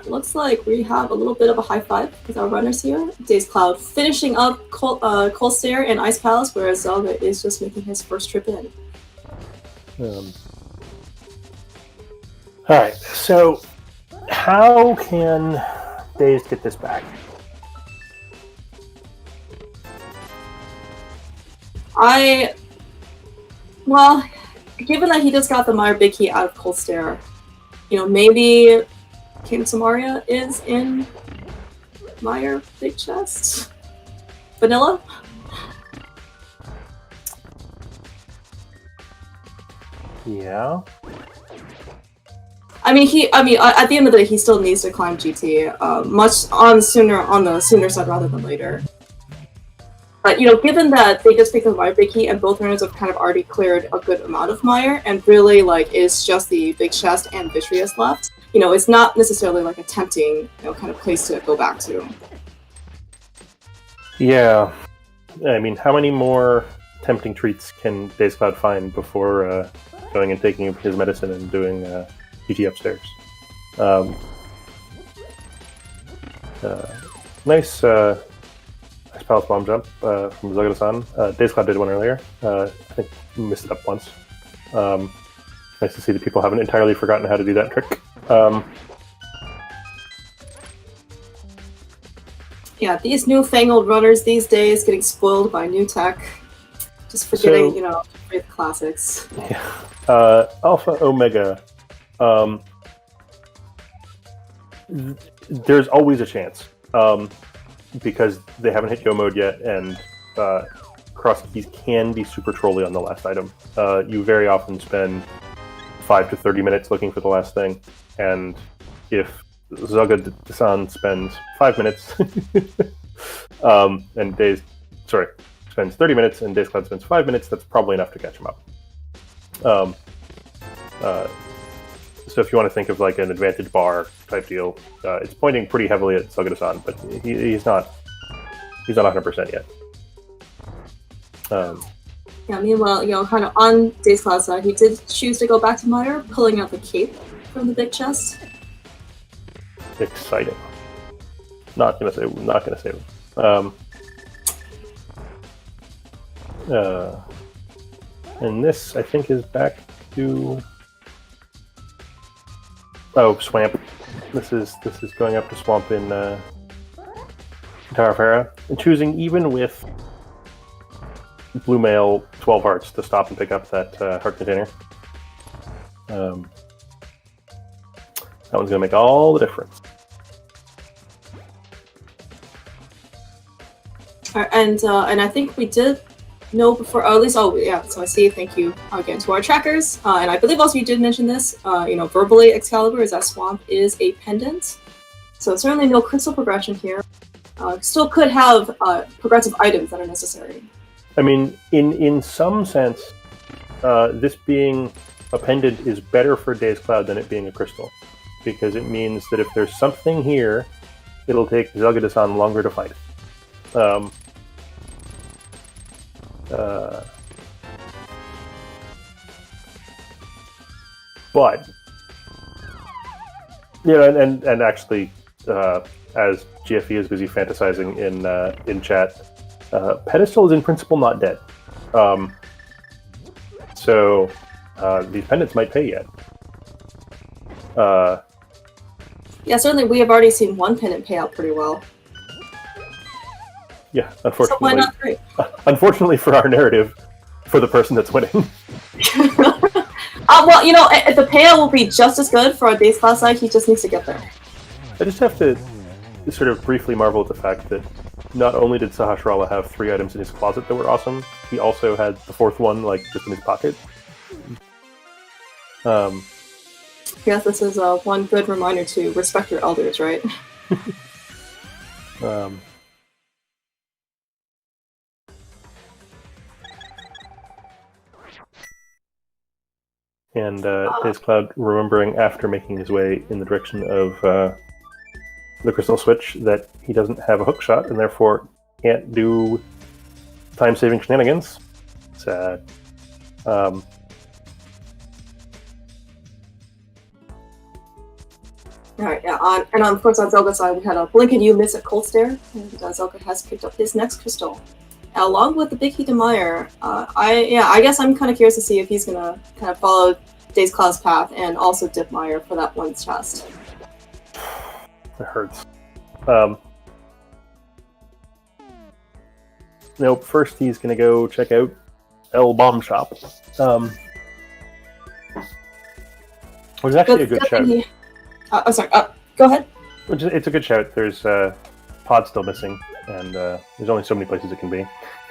Looks like we have a little bit of a high five with our runners here. dazedcloud finishing up Cold Stare and Ice Palace, whereas Zelda is just making his first trip in. Alright, so how can Dazed get this back? Well, given that he just got the Meyer Big Key out of Cold Stare, maybe King Samaria is in Meyer Big Chest? Vanilla? Yeah. I mean, at the end of the day, he still needs to climb GT, much on the sooner side rather than later. But given that they just picked up Meyer Big Key and both runners have kind of already cleared a good amount of Meyer, and really it's just the Big Chest and Vitreous left, it's not necessarily like a tempting kind of place to go back to. Yeah, I mean, how many more tempting treats can dazedcloud find before going and taking his medicine and doing GT upstairs? Nice Palace Bomb Jump from zelgadissan. dazedcloud did one earlier. I think he missed it up once. Nice to see that people haven't entirely forgotten how to do that trick. Yeah, these newfangled runners these days getting spoiled by new tech. Just forgetting, the classics. Yeah. Alpha Omega. There's always a chance. Because they haven't hit Yo mode yet, and Crosskeys can be super trolly on the last item. You very often spend 5 to 30 minutes looking for the last thing, and if zelgadissan spends 5 minutes, and spends 30 minutes, and dazedcloud spends 5 minutes, that's probably enough to catch him up. So if you want to think of like an advantage bar type deal, it's pointing pretty heavily at zelgadissan, but he's not 100% yet. Yeah, meanwhile, kind of on dazedcloud's side, he did choose to go back to Meyer, pulling out the cape from the big chest. Exciting. Not gonna save him. And this, I think, is back to Swamp. This is going up to Swamp in Tower of Hera, and choosing even with Blue Mail 12 hearts to stop and pick up that heart container. That one's gonna make all the difference. And I think we did know before, or at least, so I see, thank you again to our trackers, and I believe also you did mention this, verbally Excalibur is that Swamp is a pendant, so certainly no crystal progression here. Still could have progressive items that are necessary. I mean, in some sense, this being a pendant is better for dazedcloud than it being a crystal, because it means that if there's something here, it'll take zelgadissan longer to fight. But and actually, as GFE is busy fantasizing in chat, pedestal is in principle not dead. So these pendants might pay yet. Yeah, certainly we have already seen one pendant pay out pretty well. Yeah, unfortunately. So why not three? Unfortunately for our narrative, for the person that's winning. Well, if the payout will be just as good for our dazedcloud side, he just needs to get there. I just have to sort of briefly marvel at the fact that not only did Sahasrara have 3 items in his closet that were awesome, he also had the 4th one, just in his pocket. Yes, this is one good reminder to respect your elders, right? And dazedcloud remembering after making his way in the direction of the crystal switch that he doesn't have a hook shot and therefore can't do time-saving shenanigans. Sad. Alright, yeah, and of course on Zelda's side we had a blink and you miss a cold stare, and Zelda has picked up his next crystal. Along with the Big Heat Meyer, I guess I'm kind of curious to see if he's gonna kind of follow dazedcloud's path and also dip Meyer for that one chest. It hurts. Nope, first he's gonna go check out L Bomb Shop. Which is actually a good shout. Sorry, go ahead. It's a good shout. There's Pod still missing, and there's only so many places it can be.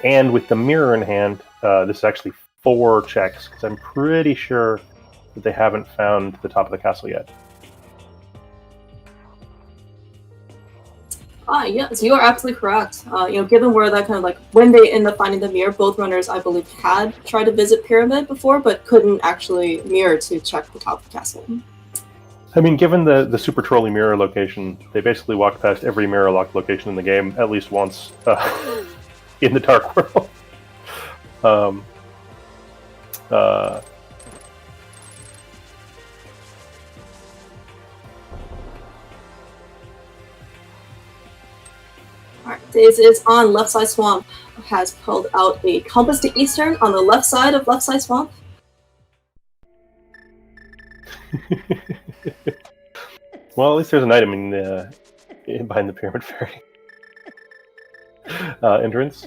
And with the mirror in hand, this is actually 4 checks, because I'm pretty sure that they haven't found the top of the castle yet. Yes, you are absolutely correct. Given where that kind of when they end up finding the mirror, both runners, I believe, had tried to visit Pyramid before, but couldn't actually mirror to check the top of the castle. I mean, given the super trolly mirror location, they basically walked past every mirror locked location in the game at least once in the Dark World. Alright, Daze is on left side swamp, has pulled out a compass to eastern on the left side of left side swamp. Well, at least there's an item in behind the Pyramid Fairy entrance.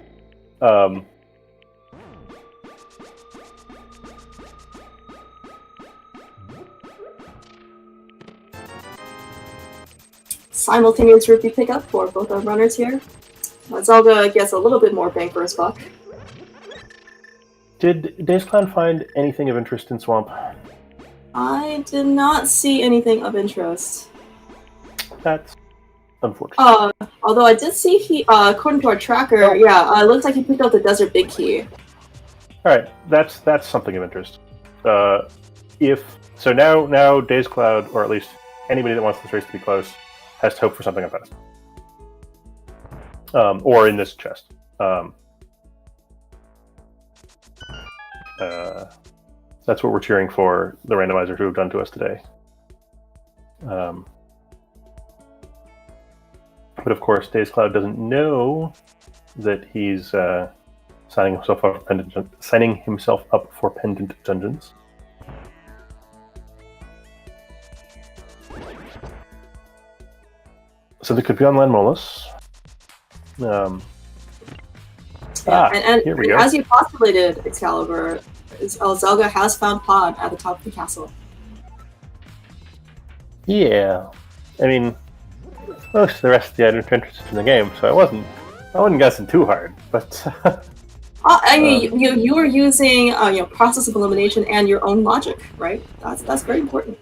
Simultaneous rupee pickup for both our runners here. Zelda gets a little bit more bang for his buck. Did dazedcloud find anything of interest in Swamp? I did not see anything of interest. That's unfortunate. Although I did see he, according to our tracker, it looks like he picked up the Desert Big Key. Alright, that's something of interest. Now dazedcloud, or at least anybody that wants this race to be close, has to hope for something on pedestal. Or in this chest. That's what we're cheering for the randomizer to have done to us today. But of course, dazedcloud doesn't know that he's signing himself up for pendant dungeons. So they could be on Landmolus. Here we go. As you postulated, Excalibur, Zelda has found Pod at the top of the castle. Yeah, I mean, most of the rest of the items are interested in the game, so I wasn't guessing too hard. But I mean, you were using process of elimination and your own logic, right? That's very important.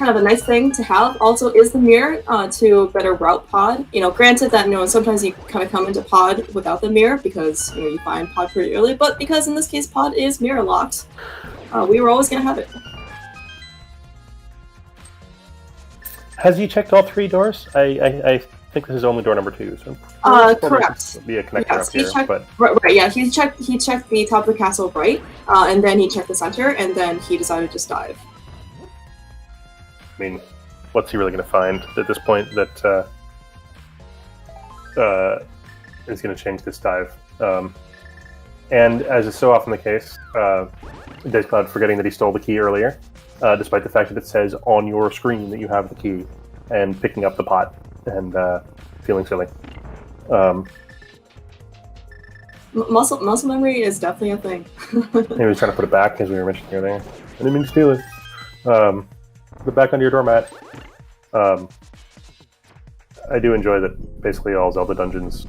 kind of a nice thing to have also is the mirror to better route pod. Granted that sometimes you kind of come into pod without the mirror because you find pod pretty early, but because in this case pod is mirror locked, we were always gonna have it. Has he checked all 3 doors? I think this is only door number 2. So correct. Be a connector up here, checked, but right. Yeah, he checked the top of the castle right, and then he checked the center, and then he decided to just dive. I mean, what's he really going to find at this point that is going to change this dive? And as is so often the case, dazedcloud forgetting that he stole the key earlier, despite the fact that it says on your screen that you have the key, and picking up the pot and feeling silly. Muscle memory is definitely a thing. He was trying to put it back, as we were mentioning earlier. I didn't mean to steal it. Put it back under your doormat. I do enjoy that basically all Zelda dungeons,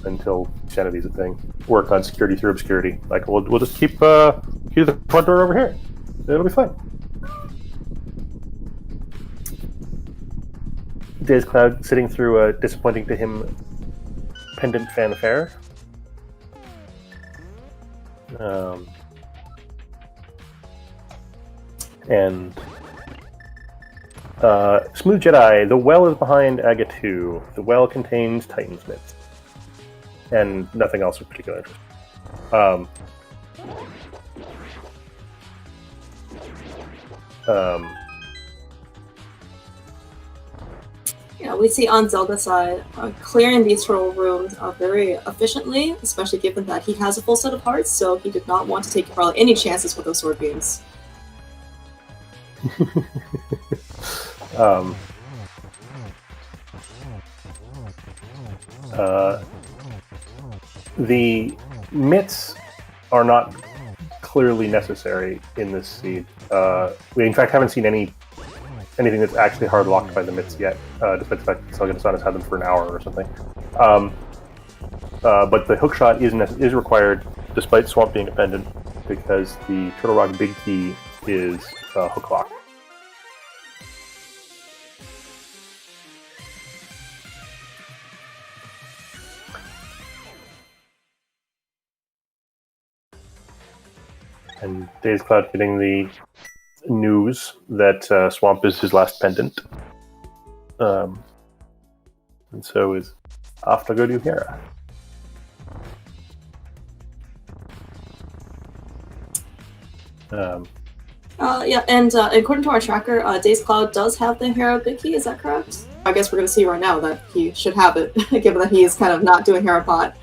until Sanity's a thing, work on security through obscurity. Like, we'll just keep the front door over here. It'll be fine. dazedcloud sitting through a disappointing to him pendant fanfare. And Smooth Jedi, the well is behind Aga 2. The well contains Titan's Myths. And nothing else of particular interest. Yeah, we see on Zelda's side, clearing these turtle rooms very efficiently, especially given that he has a full set of hearts, so he did not want to take probably any chances with those sword beams. The mitts are not clearly necessary in this seed. We in fact haven't seen anything that's actually hard locked by the mitts yet, despite the fact that zelgadissan has had them for an hour or something. But the hookshot is required, despite Swamp being a pendant, because the Turtle Rock Big Key is hook locked. And dazedcloud getting the news that Swamp is his last pendant. And so is off to go to Hera. Yeah, and according to our tracker, dazedcloud does have the Hera Big Key, is that correct? I guess we're going to see right now that he should have it, given that he is kind of not doing Hera Pot.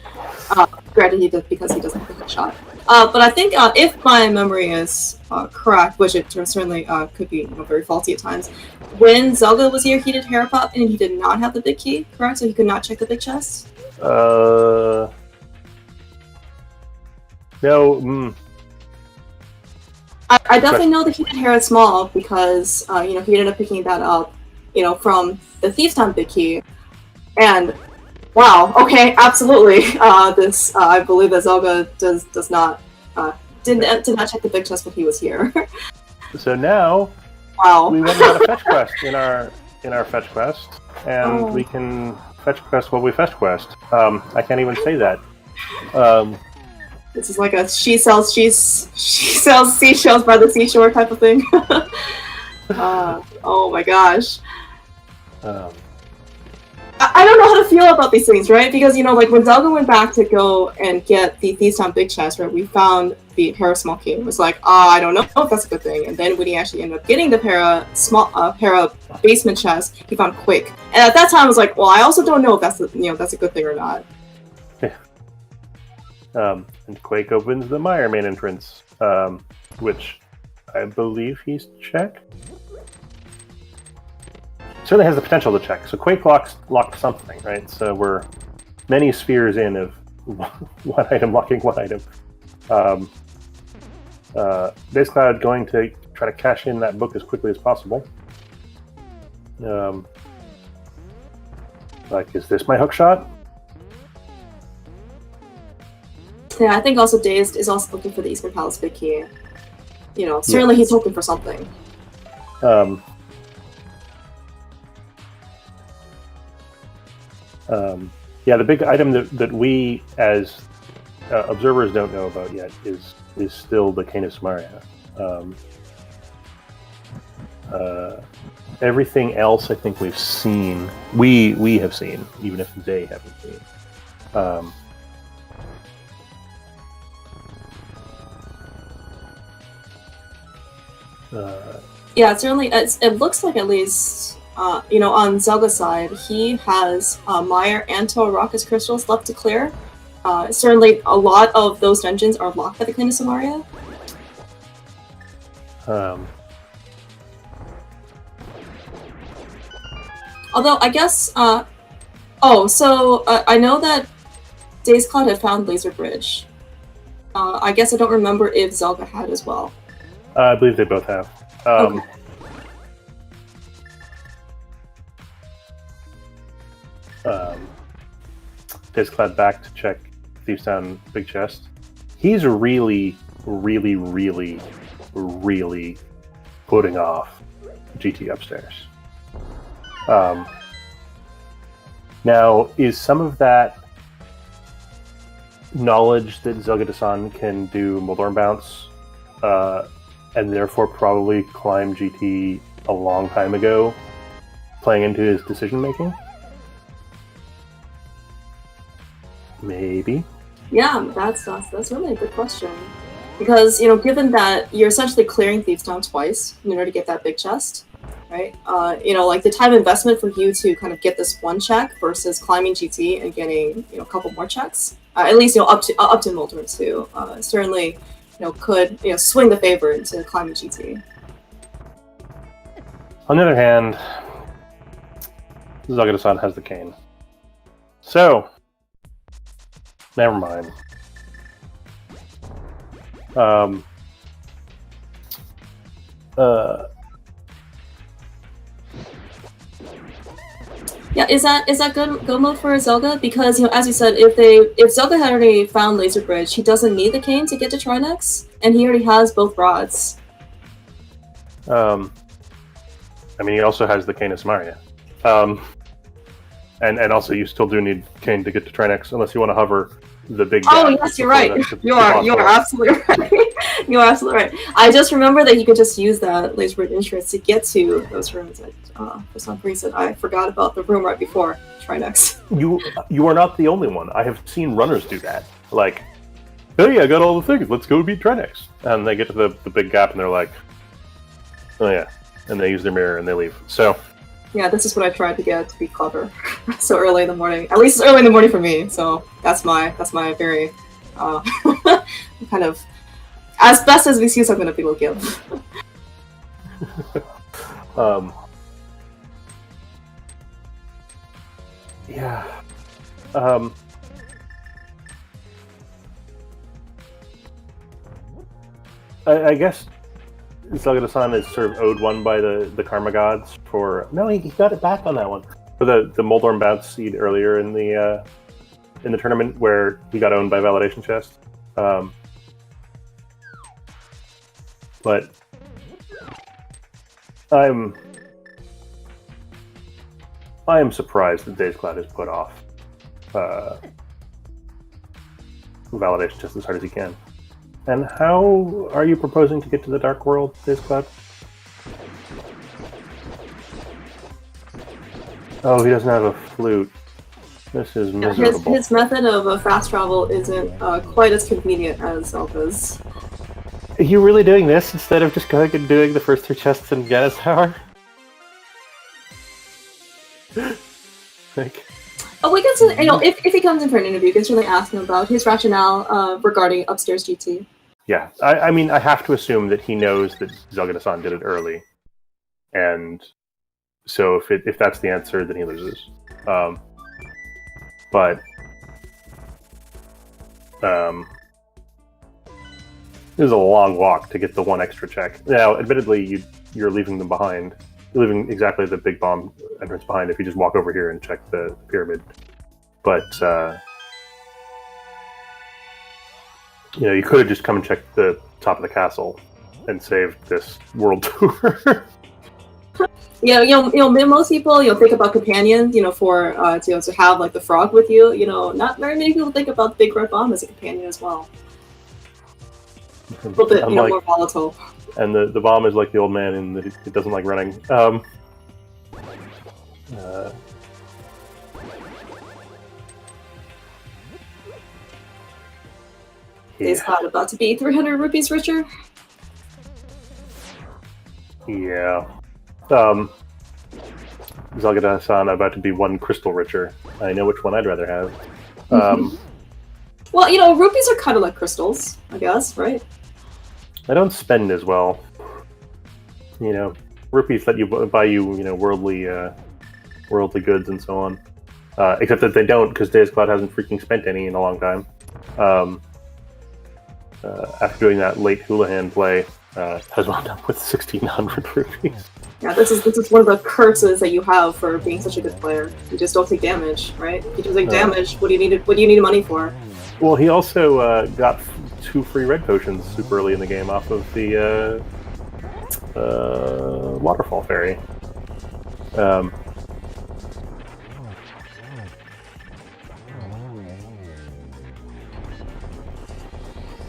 Granted, he did because he doesn't have the shot. But I think if my memory is correct, which it certainly could be very faulty at times, when Zelda was here, he did Hera Pop and he did not have the big key, correct? So he could not check the big chest? No. I definitely know that he did Hera Small because, he ended up picking that up, from the Thief's Town big key. And wow. Okay. Absolutely. This I believe that Zelda does not did not check the big chest when he was here. So now, wow. We went on a fetch quest in our fetch quest, and we can fetch quest what we fetch quest. I can't even say that. This is like a she sells seashells by the seashore type of thing. Oh my gosh. I don't know how to feel about these things, right? Because, like when Zelda went back to go and get the Thief's Town Big Chest, right, we found the Hera Small Key. It was like, I don't know if that's a good thing. And then when he actually ended up getting the Hera Basement Chest, he found Quake. And at that time, I was like, well, I also don't know if that's that's a good thing or not. And Quake opens the Mire main entrance, which I believe he's checked. Certainly has the potential to check. So Quake locked something, right? So we're many spheres in of one item locking one item. dazedcloud going to try to cash in that book as quickly as possible. Is this my hook shot? Yeah, I think also Dazed is also looking for the Eastern Palace Big Key. Certainly he's hoping for something. Yeah, the big item that we as observers don't know about yet is still the Cane of Samaria. Everything else, I think we've seen. We have seen, even if they haven't seen. Yeah, certainly. It looks like at least, on Zelda's side, he has Meyer and Toraraka's crystals left to clear. Certainly, a lot of those dungeons are locked by the Cane of Samaria. Although, I guess... I know that dazedcloud had found Laser Bridge. I guess I don't remember if Zelda had as well. I believe they both have. Okay. dazedcloud back to check Thieves Town Big Chest. He's really, really, really, really putting off GT upstairs. Now, is some of that knowledge that zelgadissan can do Moldorm Bounce, and therefore probably climb GT a long time ago, playing into his decision making? Maybe. Yeah, that's really a good question. Because, given that you're essentially clearing Thieves Town twice in order to get that big chest, right? Like the time investment for you to kind of get this one check versus climbing GT and getting, a couple more checks, at least, up to Moldorm 2, certainly, could, swing the favor into climbing GT. On the other hand, zelgadissan has the cane. So, never mind. Yeah, is that good mode for Zelda? Because as you said, if Zelda had already found Laser Bridge, he doesn't need the cane to get to Trinex, and he already has both rods. He also has the Cane of Samaria. And also you still do need cane to get to Trinex, unless you want to hover the big gap. Oh yes, you're right. You are absolutely right. You are absolutely right. I just remember that you could just use that Laser Bridge entrance to get to those rooms. For some reason, I forgot about the room right before Trinex. You are not the only one. I have seen runners do that. Like, hey, I got all the things. Let's go beat Trinex. And they get to the big gap, and they're like, oh yeah, and they use their mirror and they leave. So. Yeah, this is what I tried to get to be clever so early in the morning. At least it's early in the morning for me. So that's my very kind of as best as excuse I'm going to be able to give. Yeah. I guess zelgadissan is sort of owed one by the karma gods for... No, he got it back on that one. For the Moldorm Bounce seed earlier in the tournament where he got owned by Validation Chest. But I am surprised that dazedcloud has put off Validation Chest as hard as he can. And how are you proposing to get to the Dark World, dazedcloud? Oh, he doesn't have a flute. This is miserable. His method of fast travel isn't quite as convenient as Zelda's. Are you really doing this instead of just going and doing the first 3 chests in Gaddis Tower? We can certainly, if he comes in for an interview, you can certainly ask him about his rationale regarding upstairs GT. Yeah, I have to assume that he knows that zelgadissan did it early, and so if that's the answer, then he loses. But it was a long walk to get the one extra check. Now, admittedly, you're leaving them behind. You're leaving exactly the big bomb entrance behind if you just walk over here and check the pyramid. But you could have just come and checked the top of the castle and saved this world tour. Most people, think about companions, for to have like the frog with you. Not very many people think about the big red bomb as a companion as well. A little bit, more volatile. And the bomb is like the old man in that it doesn't like running. dazedcloud about to be 300 rupees richer. Yeah. zelgadissan about to be 1 crystal richer. I know which one I'd rather have. Well, rupees are kind of like crystals, I guess, right? I don't spend as well. Rupees let you buy you, worldly goods and so on. Except that they don't, because dazedcloud hasn't freaking spent any in a long time. After doing that late Houlihan play, has wound up with 1,600 rupees. Yeah, this is one of the curses that you have for being such a good player. You just don't take damage, right? If you don't take damage, what do you need money for? Well, he also got 2 free red potions super early in the game off of the waterfall fairy.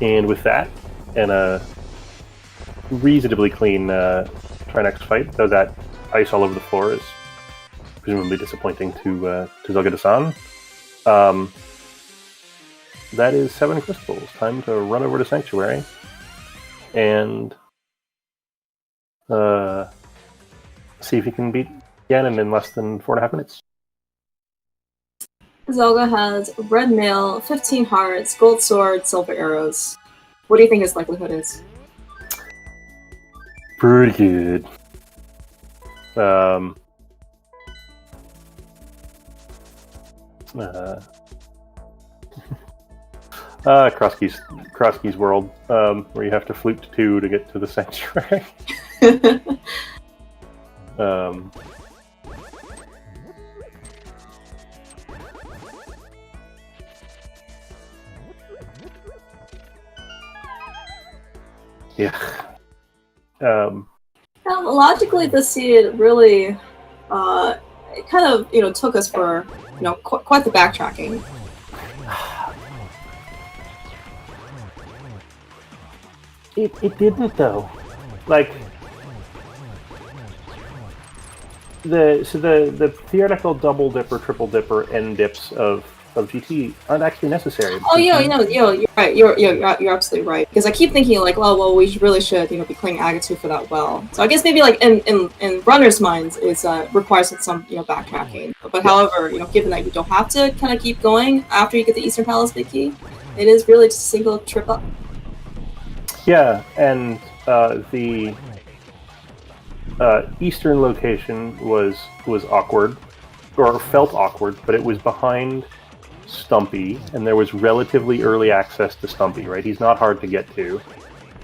And with that, and a reasonably clean try next fight, though that ice all over the floor is presumably disappointing to zelgadissan. That is 7 crystals. Time to run over to Sanctuary and see if he can beat Ganon in less than 4.5 minutes. Zelda has red mail, 15 hearts, gold sword, silver arrows. What do you think his likelihood is? Pretty good. Crosskeys World, where you have to flute to 2 to get to the Sanctuary. Yeah. Logically, this seed really, it kind of, took us for, quite the backtracking. It didn't though. Like the theoretical double dip or triple dip or end dips of GT aren't actually necessary. Oh yeah, you're right. You're absolutely right. Because I keep thinking like, we really should be playing Agatu for that well. So I guess maybe like in runners' minds is requires some backtracking. But however, given that you don't have to kind of keep going after you get the Eastern Palace big key, it is really just a single trip up. Yeah, and the eastern location was awkward, or felt awkward, but it was behind Stumpy, and there was relatively early access to Stumpy, right? He's not hard to get to.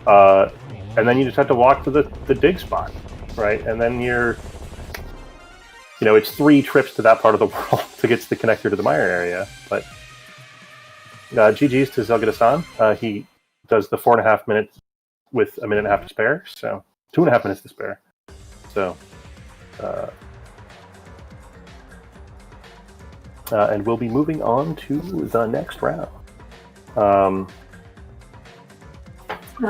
And then you just have to walk to the dig spot, right? And then you're... it's 3 trips to that part of the world to get to the connector to the Mire area, but... GG's to zelgadissan. He does the 4.5 minutes with 1.5 minutes to spare, so 2.5 minutes to spare. So, and we'll be moving on to the next round.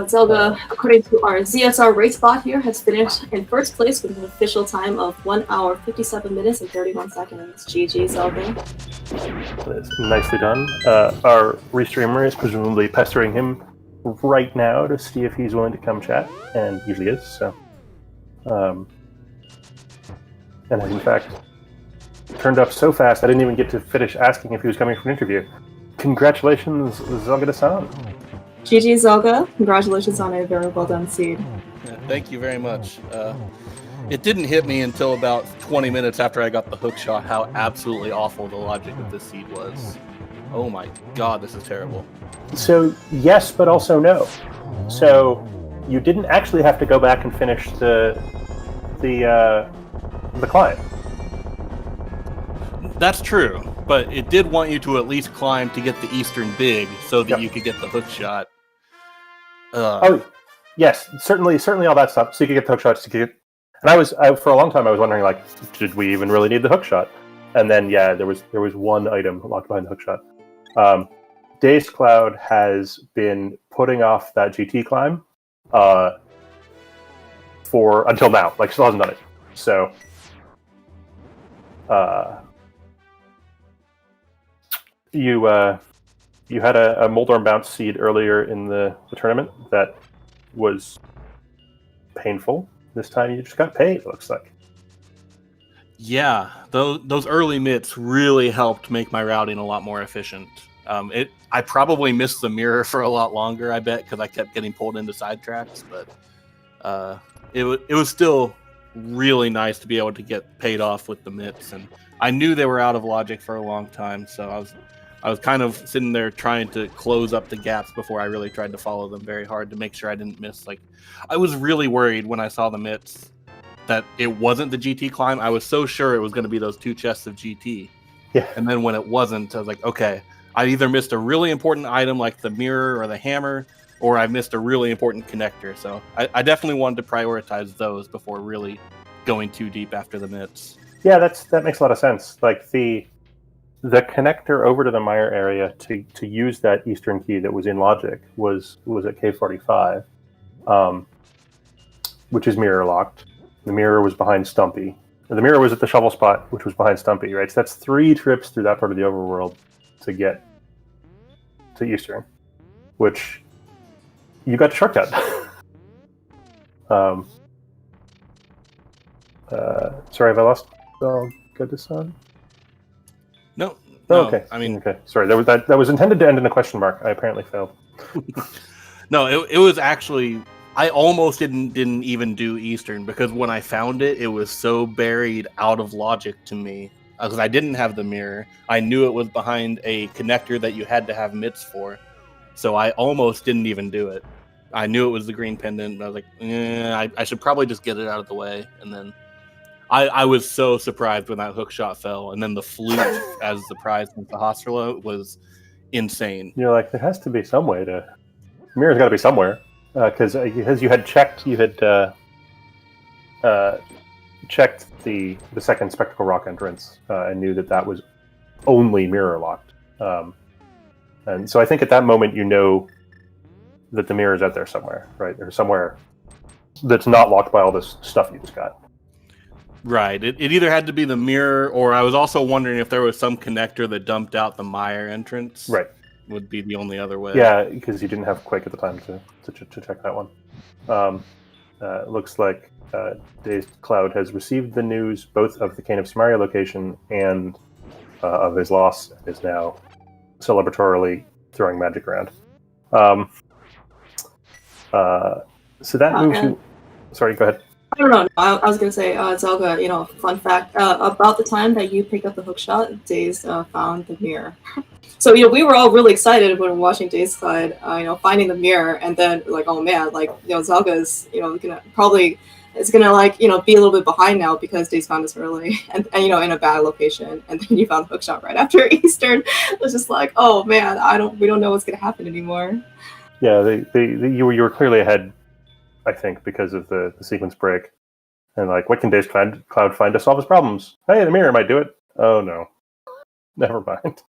Zelda, according to our ZSR race bot here, has finished in first place with an official time of 1 hour, 57 minutes, and 31 seconds. GG, Zelda. That's nicely done. Our restreamer is presumably pestering him right now to see if he's willing to come chat, and usually is, so. And in fact, turned up so fast I didn't even get to finish asking if he was coming for an interview. Congratulations, zelgadissan. GG, Zelda. Congratulations on a very well done seed. Yeah, thank you very much. It didn't hit me until about 20 minutes after I got the hook shot how absolutely awful the logic of this seed was. Oh my god, this is terrible. So, yes, but also no. So, you didn't actually have to go back and finish the climb. That's true, but it did want you to at least climb to get the Eastern Big so that you could get the hook shot. Oh, yes, certainly all that stuff. So you could get the hook shots, And for a long time I was wondering, like, did we even really need the hookshot? And then there was one item locked behind the hookshot. dazedcloud has been putting off that GT climb for until now. Like, still hasn't done it. So you had a Moldorm bounce seed earlier in the tournament that was painful. This time you just got paid, it looks like. Yeah, those early mitts really helped make my routing a lot more efficient. I probably missed the mirror for a lot longer, I bet, because I kept getting pulled into sidetracks. But it was still really nice to be able to get paid off with the mitts, and I knew they were out of logic for a long time, so I was kind of sitting there trying to close up the gaps before I really tried to follow them very hard to make sure I didn't miss. Like, I was really worried when I saw the mitts that it wasn't the GT climb. I was so sure it was going to be those 2 chests of GT. Yeah. And then when it wasn't, I was like, okay, I either missed a really important item like the mirror or the hammer, or I missed a really important connector. So I definitely wanted to prioritize those before really going too deep after the mitts. Yeah, that makes a lot of sense. Like, the connector over to the mire area to use that eastern key that was in logic was at K45, which is mirror locked. The mirror was behind Stumpy. The mirror was at the shovel spot, which was behind Stumpy, right? So that's 3 trips through that part of the overworld to get to eastern, which you got to shortcut. Sorry, have I lost zelgadissan? No. Oh, okay. I mean, okay. Sorry, that was intended to end in a question mark. I apparently failed. No, it was actually, I almost didn't even do Eastern, because when I found it, it was so buried out of logic to me, because I didn't have the mirror. I knew it was behind a connector that you had to have mitts for, so I almost didn't even do it. I knew it was the green pendant, and I was like, I should probably just get it out of the way, and then I was so surprised when that hook shot fell, and then the flute as the prize with the Hostrala was insane. You're like, there has to be some way to... Mirror's got to be somewhere, because you had checked the second Spectacle Rock entrance and knew that was only mirror locked. And so I think at that moment you know that the mirror's out there somewhere, right? Or somewhere that's not locked by all this stuff you just got. Right. It either had to be the mirror, or I was also wondering if there was some connector that dumped out the mire entrance. Right. Would be the only other way. Yeah, because you didn't have Quake at the time to check that one. Looks like dazedcloud has received the news both of the Cane of Samaria location and of his loss, and is now celebratorily throwing magic around. So that moves you... Sorry, go ahead. I don't know. I was gonna say, Zelga. Fun fact about the time that you picked up the hookshot, Daze found the mirror. So we were all really excited when we were watching dazedcloud, finding the mirror, and then like, oh man, like Zelga is gonna be a little bit behind now because Daze found us early and in a bad location, and then you found the hookshot right after Eastern. It was just like, oh man, we don't know what's gonna happen anymore. Yeah, you were clearly ahead, I think, because of the sequence break. And like, what can dazedcloud find to solve his problems? Hey, the mirror might do it. Oh no. Never mind.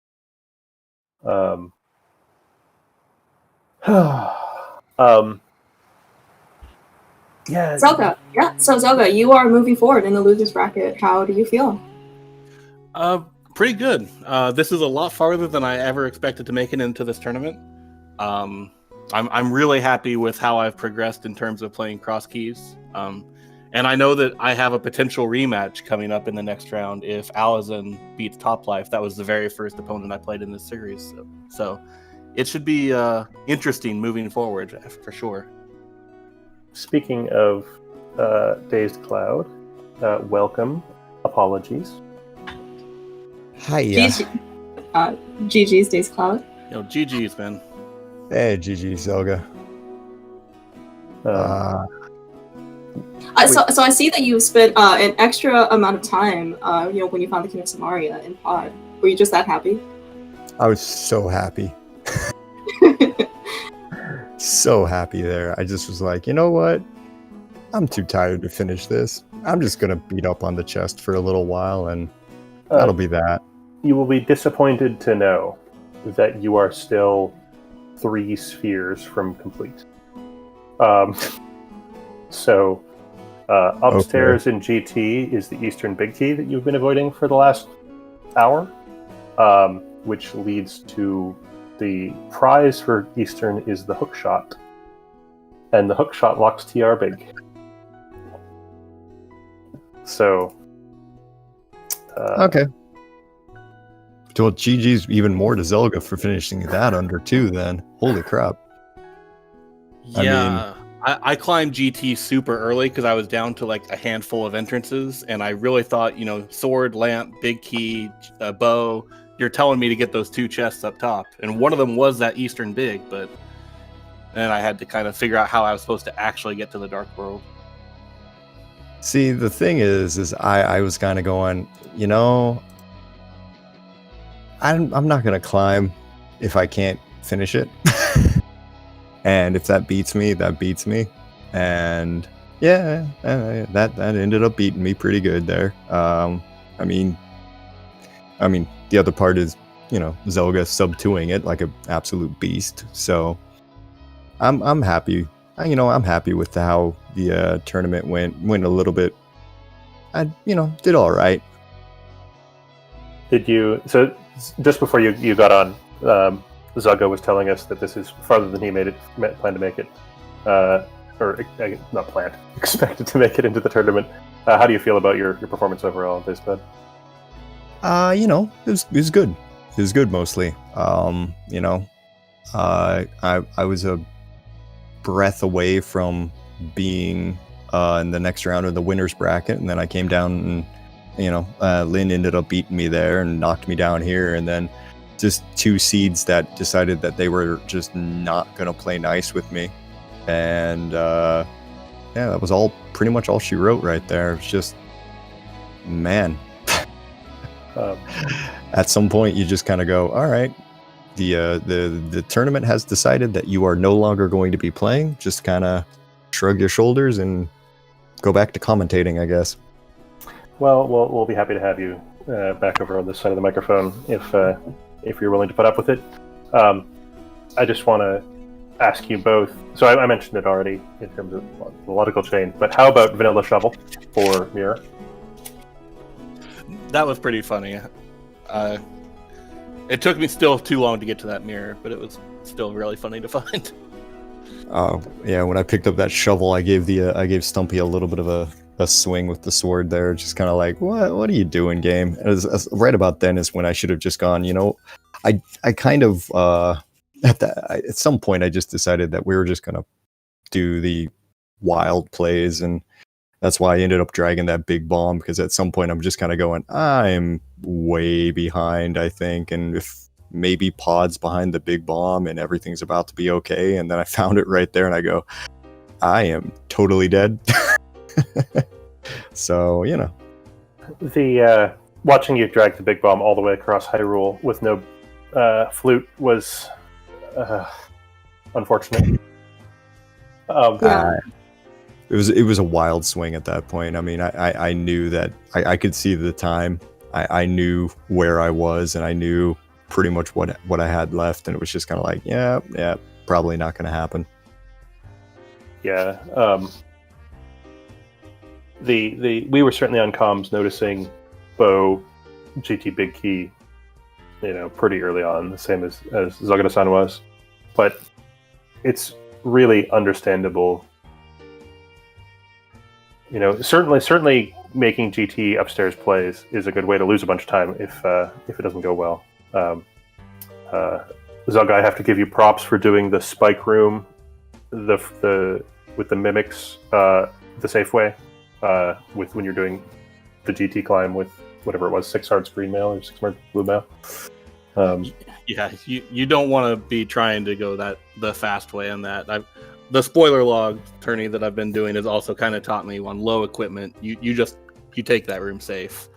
Yeah. Zelga. Yeah. So Zelga, you are moving forward in the losers bracket. How do you feel? Pretty good. This is a lot farther than I ever expected to make it into this tournament. I'm really happy with how I've progressed in terms of playing Crosskeys. And I know that I have a potential rematch coming up in the next round if Allison beats Top Life. That was the very first opponent I played in this series. So it should be interesting moving forward, for sure. Speaking of dazedcloud, welcome. Apologies. Hi. GG's dazedcloud. GG's, man. Hey, GG, Zelga. So I see that you spent an extra amount of time, when you found the King of Samaria in Pod. Were you just that happy? I was so happy. So happy there. I just was like, you know what? I'm too tired to finish this. I'm just gonna beat up on the chest for a little while, and that'll be that. You will be disappointed to know that you are still 3 spheres from complete. So upstairs in GT is the Eastern Big Key that you've been avoiding for the last hour, which leads to the prize for Eastern is the hook shot. And the hook shot locks TR big. So... okay. Well, GG's even more to Zelga for finishing that under 2 then. Holy crap. Yeah. I climbed GT super early because I was down to like a handful of entrances, and I really thought, sword, lamp, big key, bow, you're telling me to get those 2 chests up top. And one of them was that Eastern Big, but then I had to kind of figure out how I was supposed to actually get to the Dark World. See, the thing is I was kind of going, I'm not going to climb if I can't finish it. And if that beats me, that beats me. And yeah, that ended up beating me pretty good there. I mean, the other part is, Zelga sub-2ing it like an absolute beast. So I'm happy. I'm happy with how the tournament went a little bit. I did all right. Did you? So just before you got on, Zelga was telling us that this is farther than he planned to make it, or not planned, expected to make it into the tournament. How do you feel about your performance overall, Dazed? It was good. It was good mostly. I was a breath away from being in the next round of the winner's bracket, and then I came down and Lynn ended up beating me there and knocked me down here, and then just 2 seeds that decided that they were just not gonna play nice with me, and that was pretty much all she wrote right there. It was just, man. At some point you just kind of go, all right, the tournament has decided that you are no longer going to be playing. Just kind of shrug your shoulders and go back to commentating, I guess. Well, we'll be happy to have you back over on this side of the microphone if you're willing to put up with it. I just want to ask you both. So I mentioned it already in terms of the logical chain, but how about Vanilla Shovel for Mirror? That was pretty funny. It took me still too long to get to that mirror, but it was still really funny to find. Oh yeah, when I picked up that shovel, I gave Stumpy a little bit of a swing with the sword there, just kind of like, what are you doing, game? And right about then is when I should have just gone. I kind of at some point I just decided that we were just gonna do the wild plays, and that's why I ended up dragging that big bomb, because at some point I'm just kind of going, I'm way behind, I think, and if maybe Pod's behind the big bomb and everything's about to be okay, and then I found it right there and I go, I am totally dead. So, The watching you drag the big bomb all the way across Hyrule with no flute was unfortunate. Yeah. It was a wild swing at that point. I mean, I knew that I could see the time. I knew where I was, and I knew pretty much what I had left, and it was just kind of like, yeah, probably not going to happen. Yeah. We were certainly on comms noticing Bo GT Big Key, pretty early on, the same as ZelgaDissan was, but it's really understandable. Certainly making GT upstairs plays is a good way to lose a bunch of time if it doesn't go well. Zelga, I have to give you props for doing the spike room, with the mimics, the safe way, with when you're doing the GT climb with whatever it was, 6 hearts green mail or 6 hearts blue mail. Yeah, you don't want to be trying to go the fast way on that. The spoiler log tourney that I've been doing has also kind of taught me on low equipment. You take that room safe.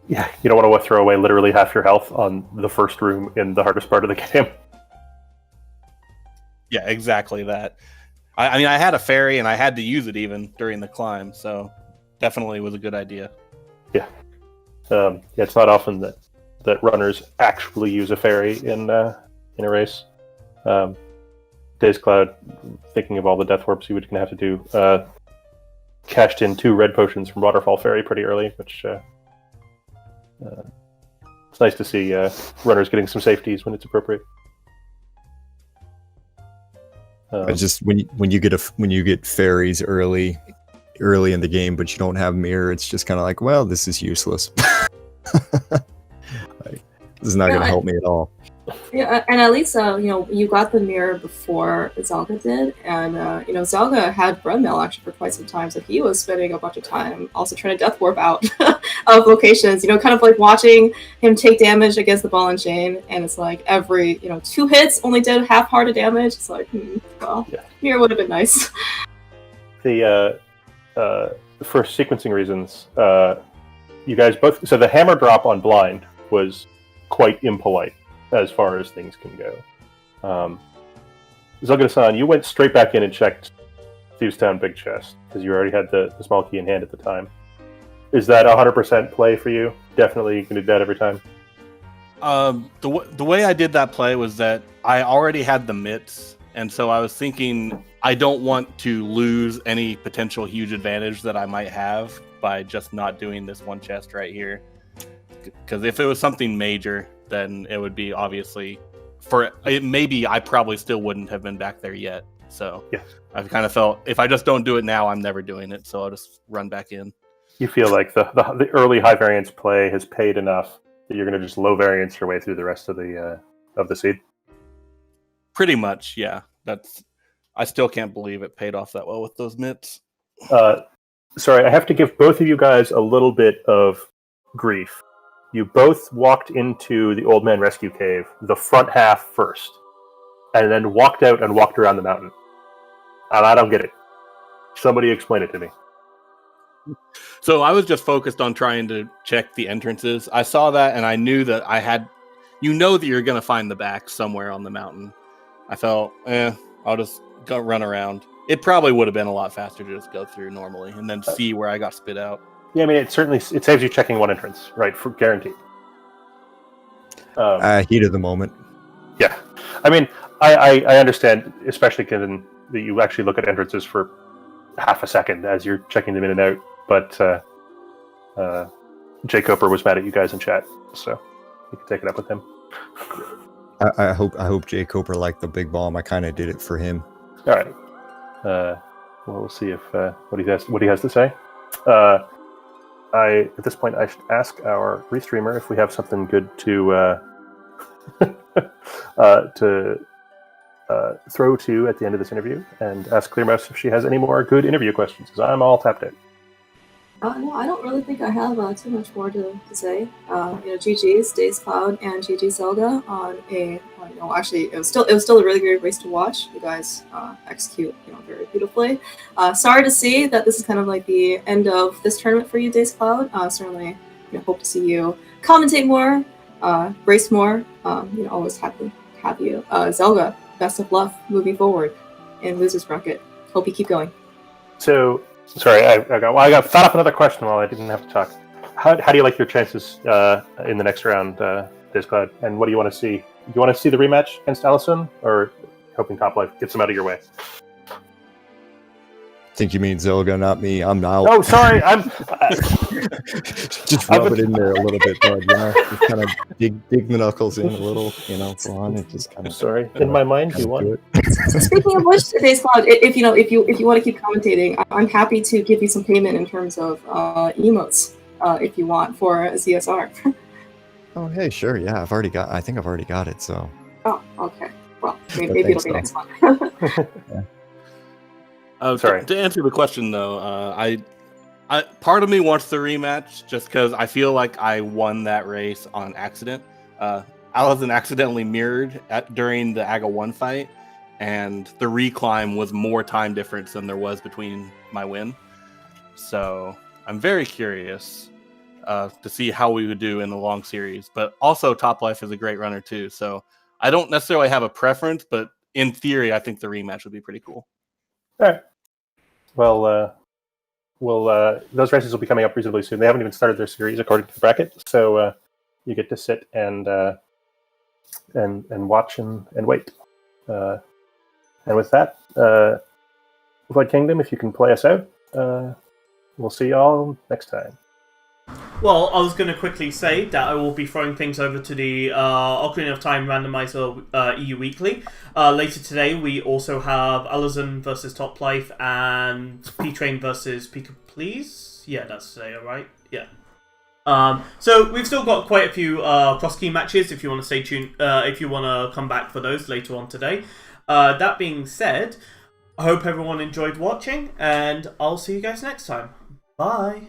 Yeah, you don't want to throw away literally half your health on the first room in the hardest part of the game. Yeah, exactly that. I mean, I had a fairy and I had to use it even during the climb, so definitely was a good idea. It's not often that runners actually use a fairy in a race. dazedcloud, thinking of all the death warps he was going to have to do, cashed in 2 red potions from Waterfall Fairy pretty early, which it's nice to see runners getting some safeties when it's appropriate. Just when you get fairies early in the game, but you don't have mirror, it's just kind of like, well, this is useless. This is not going to help me at all. Yeah, and at least you got the mirror before Zelda did, and Zelda had Bread Mail actually for quite some time, so he was spending a bunch of time also trying to death warp out of locations. Kind of like watching him take damage against the ball and chain, and it's like every 2 hits only did half heart of damage. It's like, mirror would have been nice. For sequencing reasons, you guys both. So the hammer drop on blind was quite impolite as far as things can go. ZelgaDissan, you went straight back in and checked Thieves Town Big Chest because you already had the small key in hand at the time. Is that 100% play for you? Definitely going to do that every time? The way I did that play was that I already had the mitts, and so I was thinking I don't want to lose any potential huge advantage that I might have by just not doing this one chest right here. Because if it was something major, then it would be obviously maybe I probably still wouldn't have been back there yet. So yeah. I've kind of felt if I just don't do it now, I'm never doing it. So I'll just run back in. You feel like the early high variance play has paid enough that you're going to just low variance your way through the rest of the seed? Pretty much, yeah. I still can't believe it paid off that well with those mitts. Sorry, I have to give both of you guys a little bit of grief. You both walked into the Old Man Rescue Cave, the front half first, and then walked out and walked around the mountain. And I don't get it. Somebody explain it to me. So I was just focused on trying to check the entrances. I saw that and I knew that I had... that you're going to find the back somewhere on the mountain. I felt, I'll just go run around. It probably would have been a lot faster to just go through normally and then see where I got spit out. Yeah, I mean, it saves you checking one entrance, right? For guaranteed. Heat of the moment. Yeah, I mean, I understand, especially given that you actually look at entrances for half a second as you're checking them in and out. But Jay Coper was mad at you guys in chat, so you can take it up with him. I hope Jay Coper liked the big bomb. I kind of did it for him. All right. Well, we'll see if what he has to say. At this point, I should ask our restreamer if we have something good to throw to at the end of this interview, and ask Clearmouse if she has any more good interview questions, because I'm all tapped out. No, I don't really think I have too much more to say. GG's dazedcloud and GG Zelda on a. Actually, it was still a really great race to watch. You guys execute, very beautifully. Sorry to see that this is kind of like the end of this tournament for you, dazedcloud. Certainly, hope to see you commentate more, race more. Always happy to have you. Zelda, best of luck moving forward in losers bracket. Hope you keep going. So. Sorry, I got thought up another question while I didn't have to talk. How do you like your chances in the next round, dazedcloud? And what do you want to see? Do you want to see the rematch against Allison, or hoping Top Life gets them out of your way? I think you mean Zelga, not me. I'm out. Oh, sorry. I'm just rub it in there a little bit, bud. Just kind of dig the knuckles in a little. Go on. It just kind of. Sorry. In my mind, you won. Speaking of which, dazedcloud, if you want to keep commentating, I'm happy to give you some payment in terms of emotes, if you want, for a ZSR. Oh, hey, sure. Yeah, I think I've already got it. So. Oh, okay. Well, maybe it'll be next one. Sorry. To answer the question, though, I part of me wants the rematch just because I feel like I won that race on accident. Allison accidentally mirrored during the AGA 1 fight, and the reclimb was more time difference than there was between my win. So I'm very curious to see how we would do in the long series. But also, Top Life is a great runner, too. So I don't necessarily have a preference, but in theory, I think the rematch would be pretty cool. All right. Well, those races will be coming up reasonably soon. They haven't even started their series according to the bracket, so you get to sit and watch and wait. And with that, Void Kingdom, if you can play us out, we'll see y'all next time. Well, I was going to quickly say that I will be throwing things over to the Ocarina of Time Randomizer EU Weekly. Later today, we also have Alazan versus Top Life and P-Train versus Pika Please. Yeah, that's today, right? Yeah. So we've still got quite a few cross-key matches if you want to stay tuned, if you want to come back for those later on today. That being said, I hope everyone enjoyed watching, and I'll see you guys next time. Bye!